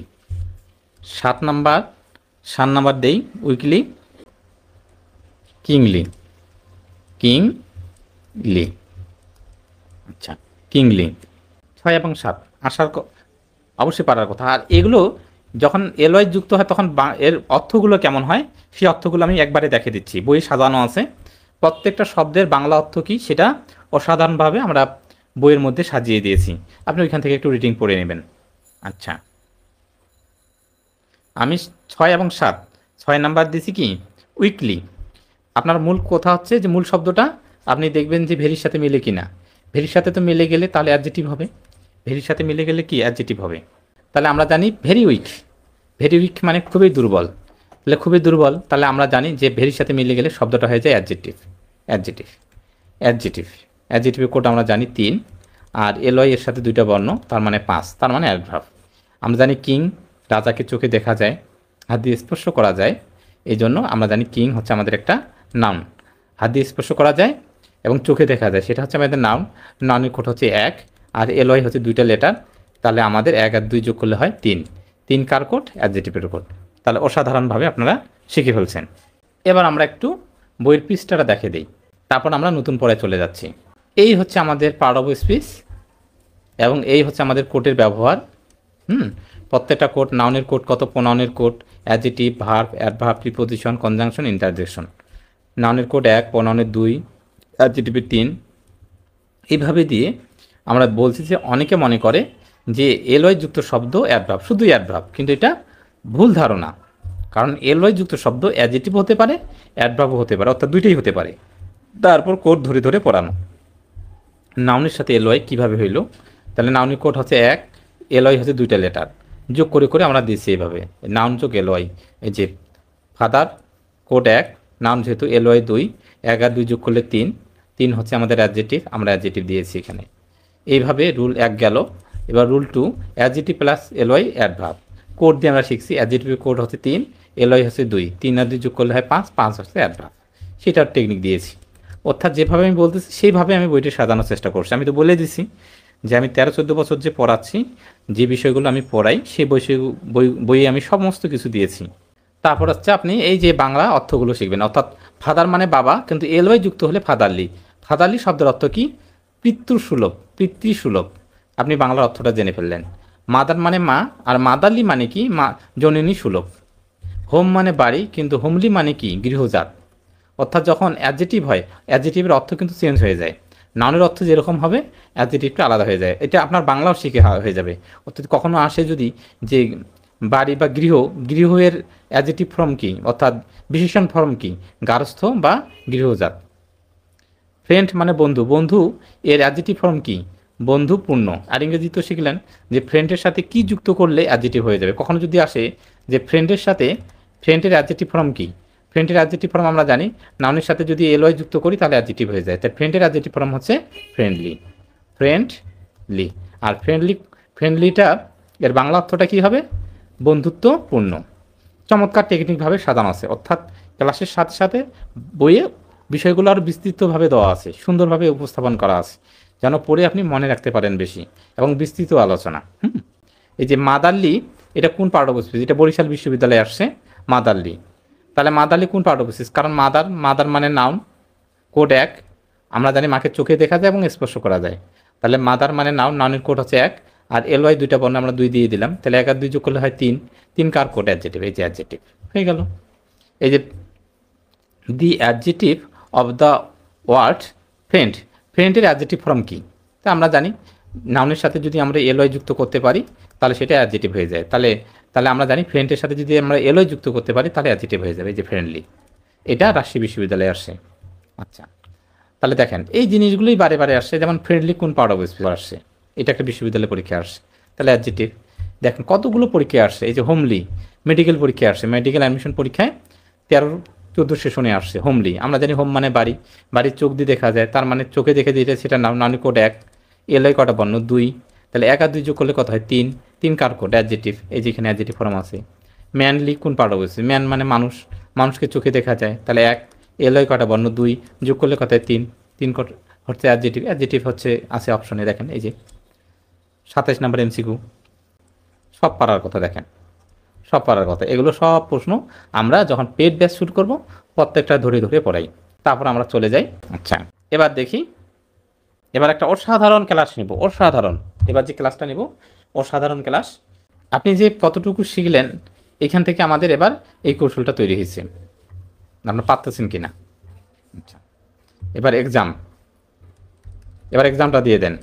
7 নাম্বার দেই, উইকলি। কিংলি, কিংলি। আচ্ছা, কিংলি। 6 এবং 7 আসার অবশ্যই পারার কথা। আর এগুলো যখন এলওয়াই যুক্ত হয় তখন এর অর্থগুলো কেমন হয় সেই অর্থগুলো আমি একবারে দেখে দিচ্ছি। বই সাজানো আছে, প্রত্যেকটা শব্দের বাংলা অর্থ কী সেটা অসাধারণভাবে আমরা বইয়ের মধ্যে সাজিয়ে দিয়েছি। আপনি ওইখান থেকে একটু রিডিং পড়ে নেবেন। আচ্ছা, আমি 6 এবং 7, 6 নাম্বার দিয়েছি কি উইকলি। আপনার মূল কথা হচ্ছে যে মূল শব্দটা আপনি দেখবেন যে ভেরির সাথে মিলে কি না। ভেরির সাথে তো মিলে গেলে তাহলে অ্যাডজেক্টিভ হবে। ভেরির সাথে মিলে গেলে কি অ্যাডজেক্টিভ হবে। তাহলে আমরা জানি ভেরি উইক, ভেরি উইক মানে খুবই দুর্বল। তাহলে খুবই দুর্বল, তাহলে আমরা জানি যে ভেরির সাথে মিলে গেলে শব্দটা হয়ে যায় অ্যাডজেক্টিভ, অ্যাডজেক্টিভ, অ্যাডজেক্টিভ। অ্যাডজেক্টিভের কোড আমরা জানি 3, আর এলওয়াই এর সাথে 2টা বর্ণ, তার মানে 5, তার মানে অ্যাডভার্ব। আমরা জানি কিং, রাজাকে চোখে দেখা যায়, হাত দিয়ে স্পর্শ করা যায়, এই জন্য আমরা জানি কিং হচ্ছে আমাদের একটা নাউন। হাত দিয়ে স্পর্শ করা যায় এবং চোখে দেখা যায়, সেটা হচ্ছে আমাদের নাউন। নাউনের কোড হচ্ছে 1, আর এলওয়াই হচ্ছে 2টা লেটার, তাহলে আমাদের 1 আর 2 যোগ করলে হয় 3। 3 কার কোড? অ্যাডজেক্টিভের কোড। তাহলে অসাধারণভাবে আপনারা শিখে ফেলছেন। এবার আমরা একটু বইয়ের পৃষ্ঠাটা দেখে দিই, তারপর আমরা নতুন পড়ায় চলে যাচ্ছি। এই হচ্ছে আমাদের পার্ট অফ স্পিচ এবং এই হচ্ছে আমাদের কোডের ব্যবহার। প্রত্যেকটা কোড, নাউনের কোড কত, প্রোনাউনের code, adjective, verb, adverb, preposition, conjunction, interjection. নাউনের কোড 1, প্রোনাউনের 2, অ্যাডজেক্টিভের 3। এইভাবে দিয়ে আমরা বলছি যে অনেকে মনে করে যে এলওয়াই যুক্ত শব্দ অ্যাডভার্ব, শুধুই অ্যাডভার্ব, কিন্তু এটা ভুল ধারণা। কারণ এলওয়াই যুক্ত শব্দ অ্যাডজেক্টিভ হতে পারে, অ্যাডভার্বও হতে পারে, অর্থাৎ দুইটাই হতে পারে। তারপর কোড ধরে ধরে পড়ানো। নাউনের সাথে এলওয়াই কীভাবে হইল? তাহলে নাউনের কোড হচ্ছে 1, এলওয়াই হচ্ছে 2টা লেটার, যোগ করে করে আমরা দিচ্ছি এইভাবে, নাউন যোগ এলওয়াই। এই যে ফাদার, কোড 1, নাউন যেহেতু এলওয়াই 2, 1 আর 2 যোগ করলে 3। 3 হচ্ছে আমাদের অ্যাডজেক্টিভ, আমরা অ্যাডজেক্টিভ দিয়েছি এখানে। এইভাবে রুল 1 গেল। এবার rule 2, adjective plus LY adverb. Code দিয়ে আমরা শিখছি অ্যাডজেক্টিভের কোড হচ্ছে 3, এলওয়াই হচ্ছে 2, 3 আর 2 যোগ করলে হয় 5, 5 হচ্ছে অ্যাডভার্ব। সেটার টেকনিক দিয়েছি। অর্থাৎ যেভাবে আমি বলতেছি সেইভাবে আমি বইটি সাজানোর চেষ্টা করছি। আমি তো বলে দিছি যে আমি 13-14 বছর যে পড়াচ্ছি, যে বিষয়গুলো আমি পড়াই সেই বইয়ে আমি সমস্ত কিছু দিয়েছি। তারপর হচ্ছে আপনি এই যে বাংলা অর্থগুলো শিখবেন। অর্থাৎ ফাদার মানে বাবা, কিন্তু এলওয়াই যুক্ত হলে ফাদারলি। ফাদারলি শব্দের অর্থ কি? পিতৃসুলভ, পিতৃসুলভ। আপনি বাংলার অর্থটা জেনে ফেললেন। মাদার মানে মা, আর মাদারলি মানে কি? মা জননী সুলভ। হোম মানে বাড়ি, কিন্তু হোমলি মানে কি? গৃহজাত। অর্থাৎ যখন অ্যাডজেক্টিভ হয়, অ্যাডজেক্টিভের অর্থ কিন্তু চেঞ্জ হয়ে যায়। নাউনের অর্থ যেরকম হবে অ্যাডজেক্টিভটা আলাদা হয়ে যায়। এটা আপনার বাংলাও শিখে হয়ে যাবে। অর্থাৎ কখনো আসে যদি যে বাড়ি বা গৃহ, গৃহের অ্যাডজেক্টিভ ফর্ম কি, অর্থাৎ বিশেষণ ফর্ম কি? গার্হস্থ্য বা গৃহজাত। ফ্রেন্ড মানে বন্ধু, বন্ধু এর অ্যাডজেক্টিভ ফর্ম কি? বন্ধুপূর্ণ। আর ইংরেজি তো শিখলেন যে ফ্রেন্ডের সাথে কি যুক্ত করলে অ্যাডজেক্টিভ হয়ে যাবে। কখনো যদি আসে যে ফ্রেন্ডের সাথে, ফ্রেন্ডের অ্যাডজেক্টিভ ফর্ম কি? ফ্রেন্ডের অ্যাডজেক্টিভ ফর্ম আমরা জানি নাউনের সাথে যদি এলওয়াই যুক্ত করি তাহলে অ্যাডজেক্টিভ হয়ে যায়। তাই ফ্রেন্ডের অ্যাডজেক্টিভ ফর্ম হচ্ছে ফ্রেন্ডলি, ফ্রেন্ডলি। আর ফ্রেন্ডলিটা এর বাংলা অর্থটা কী হবে? বন্ধুত্বপূর্ণ। চমৎকার টেকনিকভাবে সাজানো আছে। অর্থাৎ ক্লাসের সাথে সাথে বইয়ে বিষয়গুলো আরও বিস্তৃতভাবে দেওয়া আছে, সুন্দরভাবে উপস্থাপন করা আছে। যেন পড়ে আপনি মনে রাখতে পারেন বেশি এবং বিস্তৃত আলোচনা। এই যে মাদারলি, এটা কোন পার্ট অফ স্পিচ? এটা বরিশাল বিশ্ববিদ্যালয়ে আসছে মাদারলি। তাহলে মাদারলি কোন পার্ট অফ স্পিচ? কারণ মাদার মানে নাউন, কোড এক। আমরা জানি মাকে চোখে দেখা যায় এবং স্পর্শ করা যায়। তাহলে মাদার মানে নাউন, নাউনের কোড হচ্ছে এক, আর এলওয়াই দুইটা বর্ণ আমরা দুই দিয়ে দিলাম, তাহলে এক আর দুই যোগ করলে হয় তিন। তিন কার কোড? অ্যাডজেটিভ। এই যে অ্যাডজেটিভ হয়ে গেল। এই যে the adjective of the word friend, ফ্রেন্ডের অ্যাডজেটিভ ফর্ম কী? তা আমরা জানি নাউনের সাথে যদি আমরা এলওয়াই যুক্ত করতে পারি তাহলে সেটা অ্যাডজেটিভ হয়ে যায়। তাহলে তাহলে আমরা জানি ফ্রেন্ডের সাথে যদি আমরা এলওয়াই যুক্ত করতে পারি তাহলে অ্যাডজেটিভ হয়ে যাবে। এই যে ফ্রেন্ডলি, এটা রাজশাহী বিশ্ববিদ্যালয়ে আসছে। আচ্ছা, তাহলে দেখেন এই জিনিসগুলোই বারে বারে আসছে। যেমন ফ্রেন্ডলি কোন পার্ট অফ স্পিচ আসছে? এটা একটা বিশ্ববিদ্যালয় পরীক্ষায় আসছে, তাহলে অ্যাডজেটিভ। দেখেন কতগুলো পরীক্ষায় আসছে। এই যে হোমলি, মেডিকেল পরীক্ষায় আসছে, মেডিকেল অ্যাডমিশন পরীক্ষায় 13-14 সেশনে আসছে হোমলি। আমরা জানি হোম মানে বাড়ি, বাড়ির চোখ দিয়ে দেখা যায়, তার মানে চোখে দেখে যেটা সেটা নাউনি কোড এক, এলআই কটা বর্ণ দুই, তাহলে এক আর দুই যোগ করলে কত হয়? তিন। তিন কার কোড? অ্যাডজেটিভ। এই যেখানে অ্যাডজেটিভ ফর্ম আছে। ম্যানলি কোন পার্ট অফ স্পিচ? ম্যান মানে মানুষ, মানুষকে চোখে দেখা যায়, তাহলে এক, এলআই কটা বর্ণ দুই, যোগ করলে কত হয়? তিন। তিন হচ্ছে অ্যাডজেটিভ। অ্যাডজেটিভ হচ্ছে আছে অপশনে, দেখেন এই যে 27 নম্বর এমসিকিউ, সব পারার কথা। দেখেন সব পারার কথা, এগুলো সব প্রশ্ন আমরা যখন পেড ব্যাচ শুরু করব প্রত্যেকটা ধরে ধরে পড়াই, তারপর আমরা চলে যাই। আচ্ছা, এবার দেখি, এবার একটা অসাধারণ ক্লাস নিব, অসাধারণ। এবার যে ক্লাসটা নিব অসাধারণ ক্লাস। আপনি যে কতটুকু শিখলেন এখান থেকে আমাদের এবার এই কৌশলটা তৈরি হয়েছে, আপনার পারতেছেন কিনা। আচ্ছা, এবার এক্সামটা দিয়ে দেন।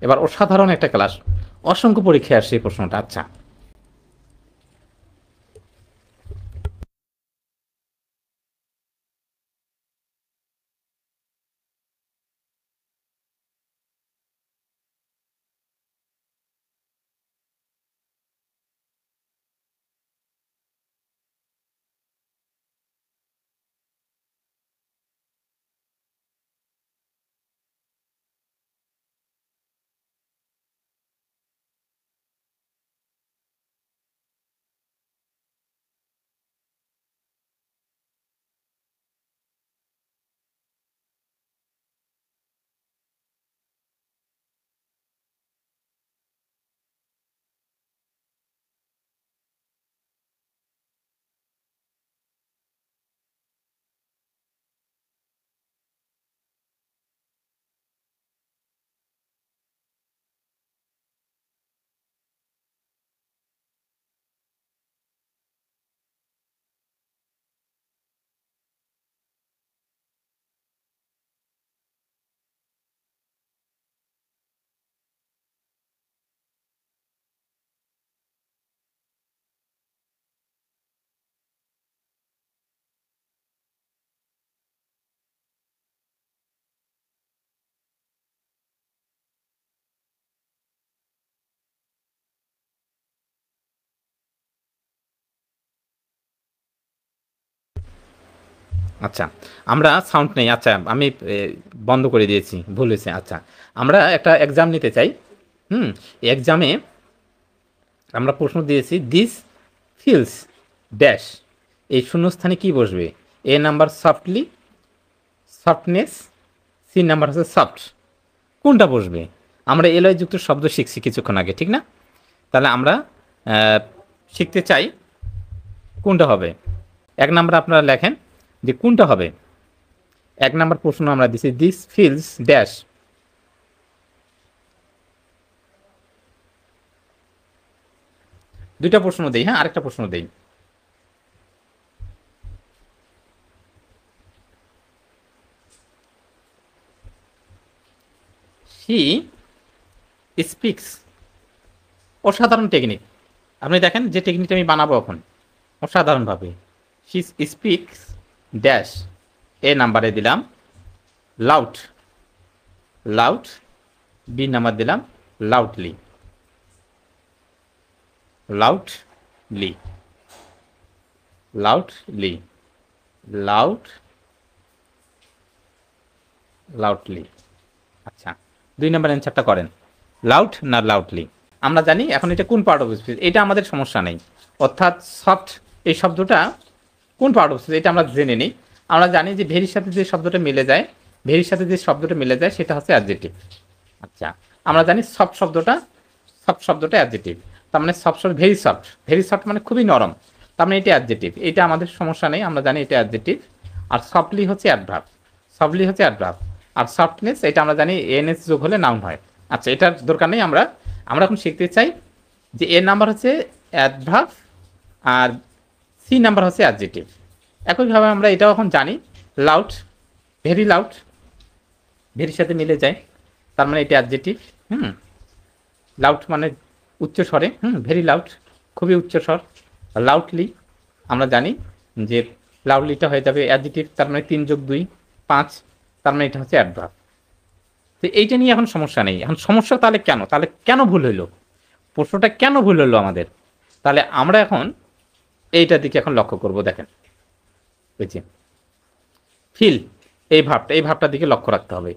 এবার অসাধারণ একটা ক্লাস, অসংখ্য পরীক্ষায় আসছে এই প্রশ্নটা। আচ্ছা, আচ্ছা, আমরা সাউন্ড নেই। আচ্ছা, আমি বন্ধ করে দিয়েছি, ভুল হয়েছে। আচ্ছা, আমরা একটা এক্সাম নিতে চাই। এক্সামে আমরা প্রশ্ন দিয়েছি দিস ফিলস ড্যাশ, এই শূন্যস্থানে কি বসবে? A number softly, softness, C number হচ্ছে সফট, কোনটা বসবে? আমরা এলয় যুক্ত শব্দ শিখছি কিছুক্ষণ আগে, ঠিক না? তাহলে আমরা শিখতে চাই কোনটা হবে। এক নাম্বার আপনারা লেখেন যে কোনটা হবে। এক নাম্বার প্রশ্ন আমরা দিছি দিস ফিলস ড্যাশ, দুইটা প্রশ্ন দেই। হ্যাঁ, আরেকটা প্রশ্ন দেই। হি স্পিক্স, অসাধারণ টেকনিক। আপনি দেখেন যে টেকনিকটা আমি বানাবো এখন অসাধারণভাবে। হি স্পিক্স ড্যাশ, এ নাম্বারে দিলাম লাউড, লাউড। বি নাম্বার দিলাম loudly, loudly, loudly, loud, loudly. আচ্ছা, 2 নম্বর অ্যান্সারটা করেন, লাউড না লাউডলি। আমরা জানি এখন এটা কোন পার্ট অফ স্পিচ, এটা আমাদের সমস্যা নেই। অর্থাৎ সফট এই শব্দটা কোন পার্ট অফ স্পিচ এটা আমরা জেনে নিই। আমরা জানি যে ভেরির সাথে যে শব্দটা মিলে যায়, ভেরির সাথে যে শব্দটা মিলে যায় সেটা হচ্ছে অ্যাডজেক্টিভ। আচ্ছা, আমরা জানি সফট শব্দটা অ্যাডজেক্টিভ। তার মানে সফট শব্দ ভেরি সফট মানে খুবই নরম, তার মানে এটা অ্যাডজেক্টিভ। এটা আমাদের সমস্যা নেই, আমরা জানি এটা অ্যাডজেক্টিভ। আর সফটলি হচ্ছে অ্যাডভার্ব। আর সফটনেস এটা আমরা জানি এনএস যোগ হলে নাউন হয়। আচ্ছা, এটার দরকার নেই। আমরা এখন শিখতে চাই যে এর নাম্বার হচ্ছে অ্যাডভার্ব আর সি নাম্বার হচ্ছে অ্যাডজেক্টিভ। একইভাবে আমরা এটাও এখন জানি লাউড, ভেরি লাউড, ভেরির সাথে মিলে যায়, তার মানে এটা অ্যাডজেক্টিভ। লাউড মানে উচ্চ স্বরে, ভেরি লাউড খুবই উচ্চ স্বর। লাউডলি আমরা জানি যে লাউডলিটা হয়ে যাবে অ্যাডজেক্টিভ, তার মানে 3 + 2 5, তার মানে এটা হচ্ছে অ্যাডভার্ব। তো এইটা নিয়ে এখন সমস্যা নেই। এখন সমস্যা তাহলে কেন ভুল হইলো, প্রশ্নটা কেন ভুল হলো আমাদের? তাহলে আমরা এখন এইটার দিকে এখন লক্ষ্য করব। দেখেন বুঝছি, ফিল এই ভাবটার দিকে লক্ষ্য রাখতে হবে।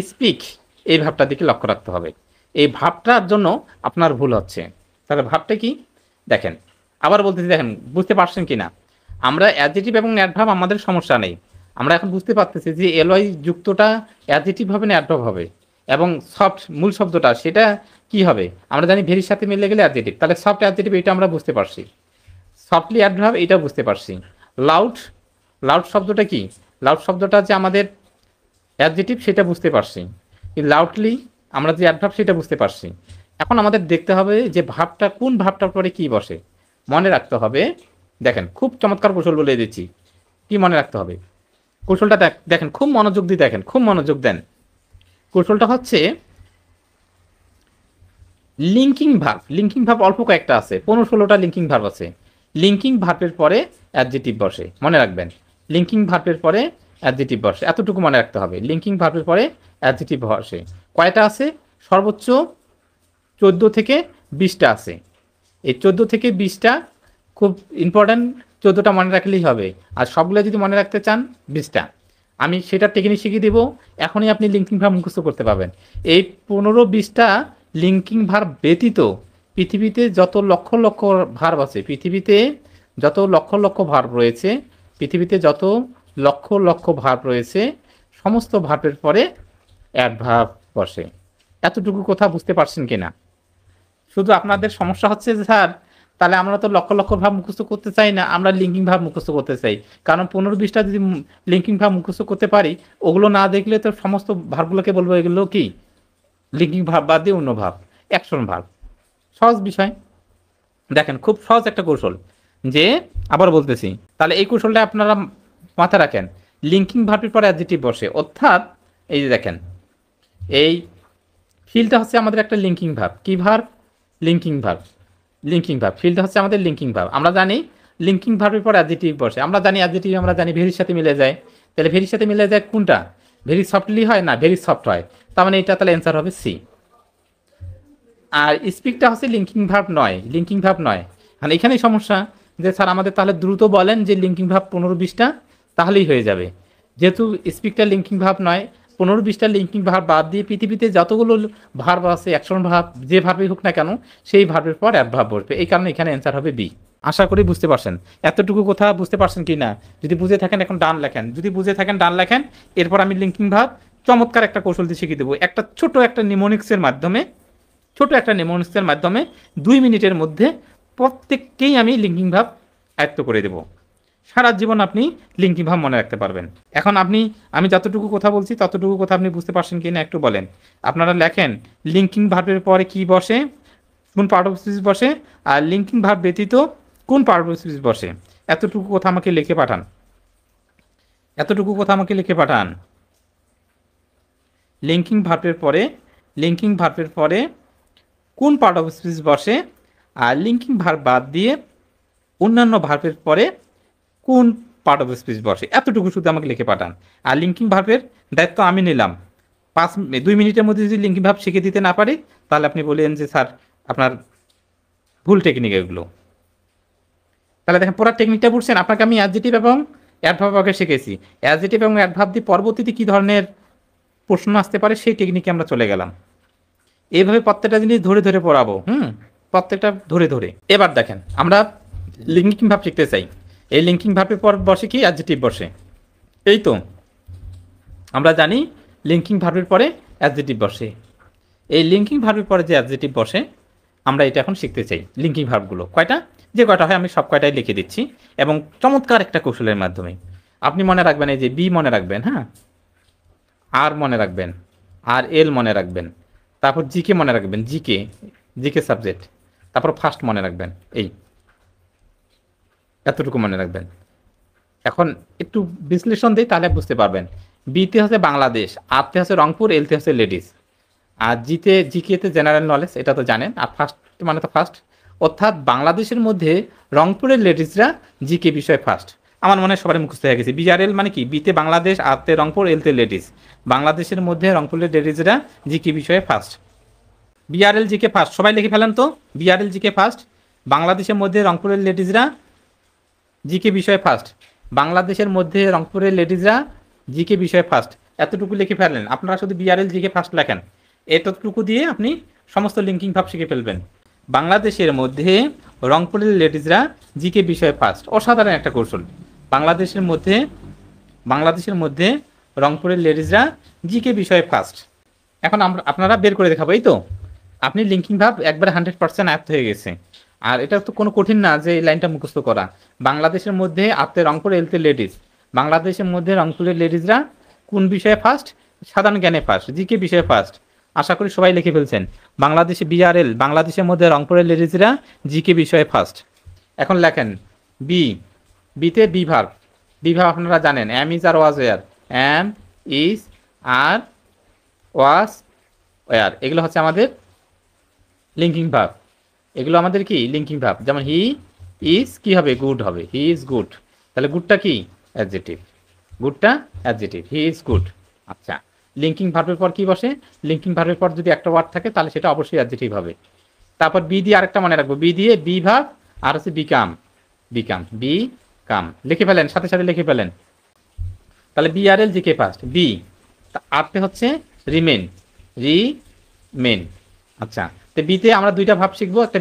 স্পিক এই ভাবটার দিকে লক্ষ্য রাখতে হবে। এই ভাবটার জন্য আপনার ভুল হচ্ছে। তাহলে ভাবটা কি দেখেন, আবার বলতেছি, দেখেন বুঝতে পারছেন কি না? আমরা অ্যাডজেক্টিভ এবং অ্যাডভার্ব আমাদের সমস্যা নেই, আমরা এখন বুঝতে পারতেছি যে এলওয়াই যুক্তটা অ্যাডজেক্টিভ হবে না অ্যাডভার্ব হবে, এবং সফট মূল শব্দটা সেটা কি হবে? আমরা জানি ভেরির সাথে মিলে গেলে অ্যাডজেক্টিভ, তাহলে সফট অ্যাডজেক্টিভ এটা আমরা বুঝতে পারছি। সফটলি অ্যাডভার্ব এটা বুঝতে পারছি। লাউড শব্দটা কি? লাউড শব্দটা যে আমাদের অ্যাডজেক্টিভ সেটা বুঝতে পারছি। লাউডলি আমরা যে অ্যাডভার্ব সেটা বুঝতে পারছি। এখন আমাদের দেখতে হবে যে ভাবটা কোন ভাবটার পরে কি বসে, মনে রাখতে হবে। দেখেন খুব চমৎকার কৌশল বলে দিচ্ছি, কি মনে রাখতে হবে কৌশলটা। দেখেন খুব মনোযোগ দিয়ে দেখেন, খুব মনোযোগ দেন। কৌশলটা হচ্ছে লিঙ্কিং ভার্ব অল্প কয়েকটা আছে, 15-16টা লিঙ্কিং ভার্ব আছে। লিঙ্কিং ভার্বের পরে অ্যাডজেক্টিভ বসে, মনে রাখবেন। লিঙ্কিং ভার্বের পরে অ্যাডজেক্টিভ বসে, এতটুকু মনে রাখতে হবে। লিঙ্কিং ভার্বের পরে অ্যাডজেক্টিভ বসে। কয়টা আছে? সর্বোচ্চ 14 থেকে 20টা আছে। এই 14 থেকে 20টা খুব ইম্পর্ট্যান্ট, 14টা মনে রাখলেই হবে। আর সবগুলো যদি মনে রাখতে চান 20টা, আমি সেটা টেকনিক শিখিয়ে দেবো। এখনই আপনি লিঙ্কিং ভার্ব মুখস্থ করতে পারবেন। এই 15-20টা লিঙ্কিং ভার্ব ব্যতীত পৃথিবীতে যত লক্ষ লক্ষ ভার্ব আছে, পৃথিবীতে যত লক্ষ ভার্ব রয়েছে, সমস্ত ভার্বের পরে অ্যাডভার্ব বসে। এতটুকু কথা বুঝতে পারছেন কিনা? শুধু আপনাদের সমস্যা হচ্ছে যে স্যার তাহলে আমরা তো লক্ষ ভাব মুখস্থ করতে চাই না, আমরা লিঙ্কিং ভাব মুখস্থ করতে চাই। কারণ 15-20টা যদি লিঙ্কিং ভাব মুখস্থ করতে পারি, ওগুলো না দেখলে তো সমস্ত ভাবগুলোকে বলবো এগুলো কি লিঙ্কিং ভাব বাদ দিয়ে অন্য ভাব, অ্যাকশন ভাব। সহজ বিষয়। দেখেন খুব সহজ একটা কৌশল, যে আবার বলতেছি, তাহলে এই কৌশলটা আপনারা মাথায় রাখেন। লিঙ্কিং ভার্বের পরে অ্যাডজেক্টিভ বসে, অর্থাৎ এই যে দেখেন এই ফিলটা হচ্ছে আমাদের একটা লিঙ্কিং ভার্ব। কি ভার্ব? Linking verb. ফিলটা হচ্ছে আমাদের লিঙ্কিং ভার্ব। আমরা জানি লিঙ্কিং ভার্বের পর অ্যাডজেক্টিভ বসে। আমরা জানি অ্যাডজেক্টিভ আমরা জানি ভেরির সাথে মিলে যায়। তাহলে ভেরির সাথে মিলে যায় কোনটা? ভেরি সফটলি হয় না, ভেরি সফট হয়। তার মানে এটা তাহলে অ্যান্সার হবে সি। আর স্পিকটা হচ্ছে লিঙ্কিং ভার্ব নয়। মানে এখানেই সমস্যা যে স্যার আমাদের তাহলে দ্রুত বলেন যে লিঙ্কিং ভার্ব 15-20টা, তাহলেই হয়ে যাবে। যেহেতু স্পিকটা লিঙ্কিং ভার্ব নয়, 15-20টা লিঙ্কিং ভার্ব বাদ দিয়ে পৃথিবীতে যতগুলো ভার্ব আছে, অ্যাকশন ভার্ব যে ভার্বই হোক না কেন, সেই ভার্বের পর অ্যাডভার্ব বসবে। এই কারণে এখানে অ্যান্সার হবে বি। আশা করি বুঝতে পারছেন। এতটুকু কথা বুঝতে পারছেন কি না? যদি বুঝে থাকেন এখন ডান লেখেন, এরপর আমি লিঙ্কিং ভার্ব চমৎকার একটা কৌশল দিয়ে শিখিয়ে দেবো। ছোট একটা নিমোনিক্সের মাধ্যমে 2 মিনিটের মধ্যে প্রত্যেককেই আমি লিঙ্কিং ভার্ব আয়ত্ত করে দেব। সারা জীবন আপনি লিঙ্কিং ভার্ব মনে রাখতে পারবেন। এখন আমি যতটুকু কথা বলছি ততটুকু কথা আপনি বুঝতে পারছেন কি না একটু বলেন। আপনারা লেখেন লিঙ্কিং ভার্বের পরে কি বসে, কোন পার্ট অফ স্পিচ বসে, আর লিঙ্কিং ভার্ব ব্যতীত কোন পার্ট অফ স্পিচ বসে। এতটুকু কথা আমাকে লিখে পাঠান। লিঙ্কিং ভার্বের পরে কোন পার্ট অফ স্পিচ বসে, আর লিঙ্কিং ভার্ব বাদ দিয়ে অন্যান্য ভার্বের পরে কোন পার্ট অফ স্পিচ বসে, এতটুকু শুধু আমাকে লিখে পাঠান। আর লিঙ্কিং ভার্বের দায়িত্ব আমি নিলাম। 2 মিনিটের মধ্যে যদি লিঙ্কিং ভার্ব শিখে দিতে না পারি, তাহলে আপনি বলেন যে স্যার আপনার ভুল টেকনিক এগুলো। তাহলে দেখেন পুরো টেকনিকটা বুঝছেন। আপনাকে আমি অ্যাডজেক্টিভ এবং অ্যাডভার্ব আগে শিখেছি। অ্যাডজেক্টিভ এবং অ্যাডভার্ব দিয়ে পরবর্তীতে কী ধরনের প্রশ্ন আসতে পারে সেই টেকনিকে আমরা চলে গেলাম। এইভাবে প্রত্যেকটা জিনিস ধরে পড়াবো। প্রত্যেকটা ধরে। এবার দেখেন আমরা লিঙ্কিং ভার্ব শিখতে চাই। এই লিঙ্কিং ভার্বের পর বসে কি? অ্যাডজেক্টিভ বসে। এই তো আমরা জানি লিঙ্কিং ভার্বের পরে অ্যাডজেক্টিভ বসে। এই লিঙ্কিং ভার্বের পরে যে অ্যাডজেক্টিভ বসে আমরা এটা এখন শিখতে চাই। লিঙ্কিং ভার্বগুলো কয়টা, যে কয়টা হয় আমি সব কয়টাই লিখে দিচ্ছি এবং চমৎকার একটা কৌশলের মাধ্যমে। আপনি মনে রাখবেন, এই যে বি মনে রাখবেন, হ্যাঁ, আর মনে রাখবেন, আর এল মনে রাখবেন, তারপর জিকে মনে রাখবেন, জিকে, জিকে সাবজেক্ট, তারপর ফার্স্ট মনে রাখবেন, এই এতটুকু মনে রাখবেন। এখন একটু বিশ্লেষণ দিই তাহলে বুঝতে পারবেন। বিতে হচ্ছে বাংলাদেশ, আরতে হচ্ছে রংপুর, এলতে হচ্ছে লেডিস, আর জিকেতে জেনারেল নলেজ, এটা তো জানেন, আর ফার্স্ট মানে তো ফার্স্ট, অর্থাৎ বাংলাদেশের মধ্যে রংপুরের লেডিসরা জিকে বিষয় ফার্স্ট। আমার মনে হয় সবার মুখস্থ হয়ে গেছে। বিআরএল মানে কি, বিতে বাংলাদেশ, আরতে রংপুর, এলতে লেডিস, বাংলাদেশের মধ্যে রংপুরের লেডিসরা জিকে বিষয়ে ফার্স্ট। বিআরএল জিকে ফার্স্ট, সবাই লিখে ফেলেন তো, বিআরএল জিকে ফার্স্ট, বাংলাদেশের মধ্যে রংপুরের লেডিসরা জিকে বিষয়ে ফার্স্ট, বাংলাদেশের মধ্যে রংপুরের লেডিসরা জিকে বিষয়ে ফার্স্ট। এতটুকু লিখে ফেললেন, আপনারা শুধু বিআরএল জিকে ফার্স্ট লেখেন, এতটুকু দিয়ে আপনি সমস্ত লিঙ্কিং ভাব শিখে ফেলবেন। বাংলাদেশের মধ্যে রংপুরের লেডিসরা জিকে বিষয়ে ফার্স্ট, অসাধারণ একটা কৌশল। বাংলাদেশের মধ্যে রংপুরের লেডিসরা জিকে বিষয়ে ফার্স্ট। এখন আপনারা বের করে দেখাবো, এই তো আপনি লিঙ্কিং ভাব একবারে 100% আয়ত্ত হয়ে গেছে। আর এটা তো কোনো কঠিন না যে এই লাইনটা মুখস্থ করা। বাংলাদেশের মধ্যে আরতে রংপুর, এলতে লেডিস, বাংলাদেশের মধ্যে রংপুরের লেডিসরা কোন বিষয়ে ফার্স্ট, সাধারণ জ্ঞানে ফার্স্ট, জিকে বিষয়ে ফার্স্ট। আশা করি সবাই লিখে ফেলছেন। বাংলাদেশে বিআরএল, বাংলাদেশের মধ্যে রংপুরের লেডিসরা জিকে বিষয়ে ফার্স্ট। এখন লেখেন বিতে বি ভার্ব, বি ভার্ব আপনারা জানেন, am is are was were, am is are was were, এগুলো হচ্ছে আমাদের লিঙ্কিং ভার্ব। এগুলো আমাদের কি লিঙ্কিং ভার্ব। যেমন হি ইজ কি হবে, গুড হবে, হি ইজ গুড, তাহলে গুডটা কি অ্যাডজেক্টিভ, গুডটা অ্যাডজেক্টিভ, হি ইজ গুড। আচ্ছা, লিঙ্কিং ভার্বের পর কি বসে, লিঙ্কিং ভার্বের পর যদি একটা ওয়ার্ড থাকে তাহলে সেটা অবশ্যই অ্যাডজেক্টিভ হবে। তারপর বি দিয়ে আরেকটা মনে রাখবো, বি দিয়ে বি ভার্ব, আর হচ্ছে বিকাম, বিকাম লিখে ফেলেন, সাথে সাথে লিখে ফেলেন। তাহলে বিআরএল জিকে ফার্স্ট, বি আরতে হচ্ছে রিমেন। আচ্ছা, তো বিতে আমরা দুইটা ভাব শিখবো, একটা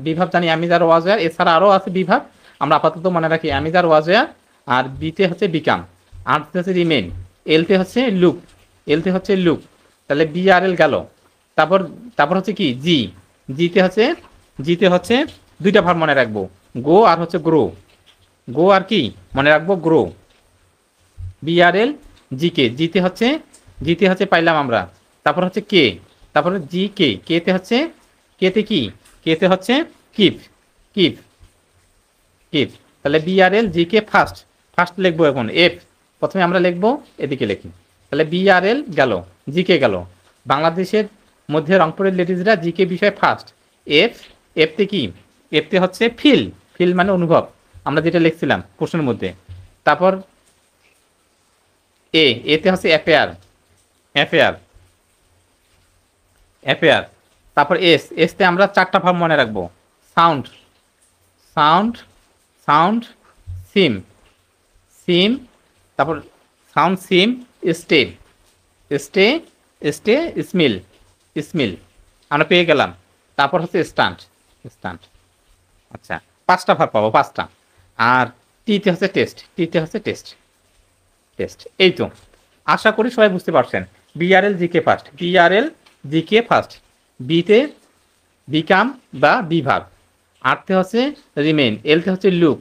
বি ভাব জানি am is are was war, এছাড়া আরও আছে বি ভাব, আমরা আপাতত মনে রাখি am is are was war. আর বিতে হচ্ছে বিকাম, আরতে হচ্ছে রিমেন, এলতে হচ্ছে লুক, তাহলে বি আর এল গেল। তারপর হচ্ছে কি জিতে হচ্ছে দুইটা ভাব মনে রাখবো, গো আর হচ্ছে গ্রো, গো আর কি মনে রাখবো, গ্রো। বিআরএল জিতে হচ্ছে পাইলাম আমরা। তারপর হচ্ছে কে, তারপরে জি কেতে হচ্ছে, কেতে হচ্ছে কিপ, কিপ কিপ তাহলে বিআরএল জিকে ফার্স্ট লিখবো। এখন এফ প্রথমে আমরা লিখবো, এদিকে লিখি, তাহলে বিআরএল গেল, জিকে গেল, বাংলাদেশের মধ্যে রংপুরের লেডিসরা জিকে বিষয় ফার্স্ট। এফতে কি, এফতে হচ্ছে ফিল মানে অনুভব, আমরা যেটা লিখছিলাম প্রশ্নের মধ্যে। তারপর এতে হচ্ছে অ্যাফেয়ার। তারপর এসতে আমরা চারটা ভাব মনে রাখবো, সাউন্ড, সিম, তারপর সাউন্ড, সিম, স্টে, স্মিল আমরা পেয়ে গেলাম। তারপর হচ্ছে স্টান্ট। আচ্ছা, পাঁচটা ভাব পাবো, পাঁচটা। আর টিতে হচ্ছে টেস্ট। এই তো, আশা করি সবাই বুঝতে পারছেন। বিআরএল জিকে ফার্স্ট, বিতে বিকাম বা বি ভার্ব, আরতে হচ্ছে রিমেন, এলতে হচ্ছে লুক,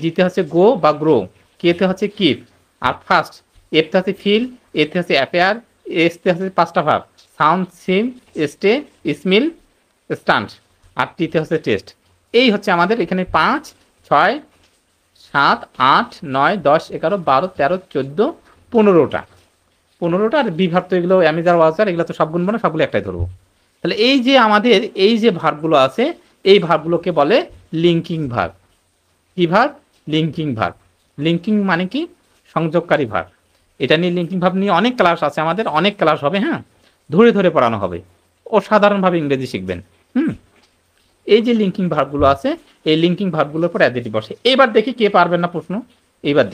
জিতে হচ্ছে গো বা গ্রো, কেতে হচ্ছে কিপ, আর ফার্স্ট এফতে হচ্ছে ফিল, এতে হচ্ছে অ্যাপেয়ার, এসতে হচ্ছে পাঁচটা ভার্ব, সাউন্ড, সিম, স্টে, স্মিল, স্টান্ট, আর টিতে হচ্ছে টেস্ট। এই হচ্ছে আমাদের এখানে 5, 6, 7, 8, 9, 10, 11, 12, 13, 14, 15টা। আর বিভাগ তো এগুলো অ্যামিজার ওয়াজার, এগুলো তো সব গুনবো না, সবগুলো একটাই ধরবো। তাহলে এই যে আমাদের এই যে ভার্বগুলো আছে, এই ভার্বগুলোকে বলে লিঙ্কিং ভার্ব। কি ভার্ব, লিঙ্কিং ভার্ব। লিঙ্কিং মানে কি, সংযোগকারী ভার্ব। এটা নিয়ে লিঙ্কিং ভার্ব নিয়ে অনেক ক্লাস আছে, আমাদের অনেক ক্লাস হবে, হ্যাঁ, ধরে পড়ানো হবে, অসাধারণভাবে ইংরেজি শিখবেন। এই যে লিঙ্কিং ভার্বগুলো আছে, এই লিঙ্কিং ভার্বগুলোর উপর অ্যাডজেক্টিভ বসে। এবার দেখি কে পারবেন না প্রশ্ন, এবার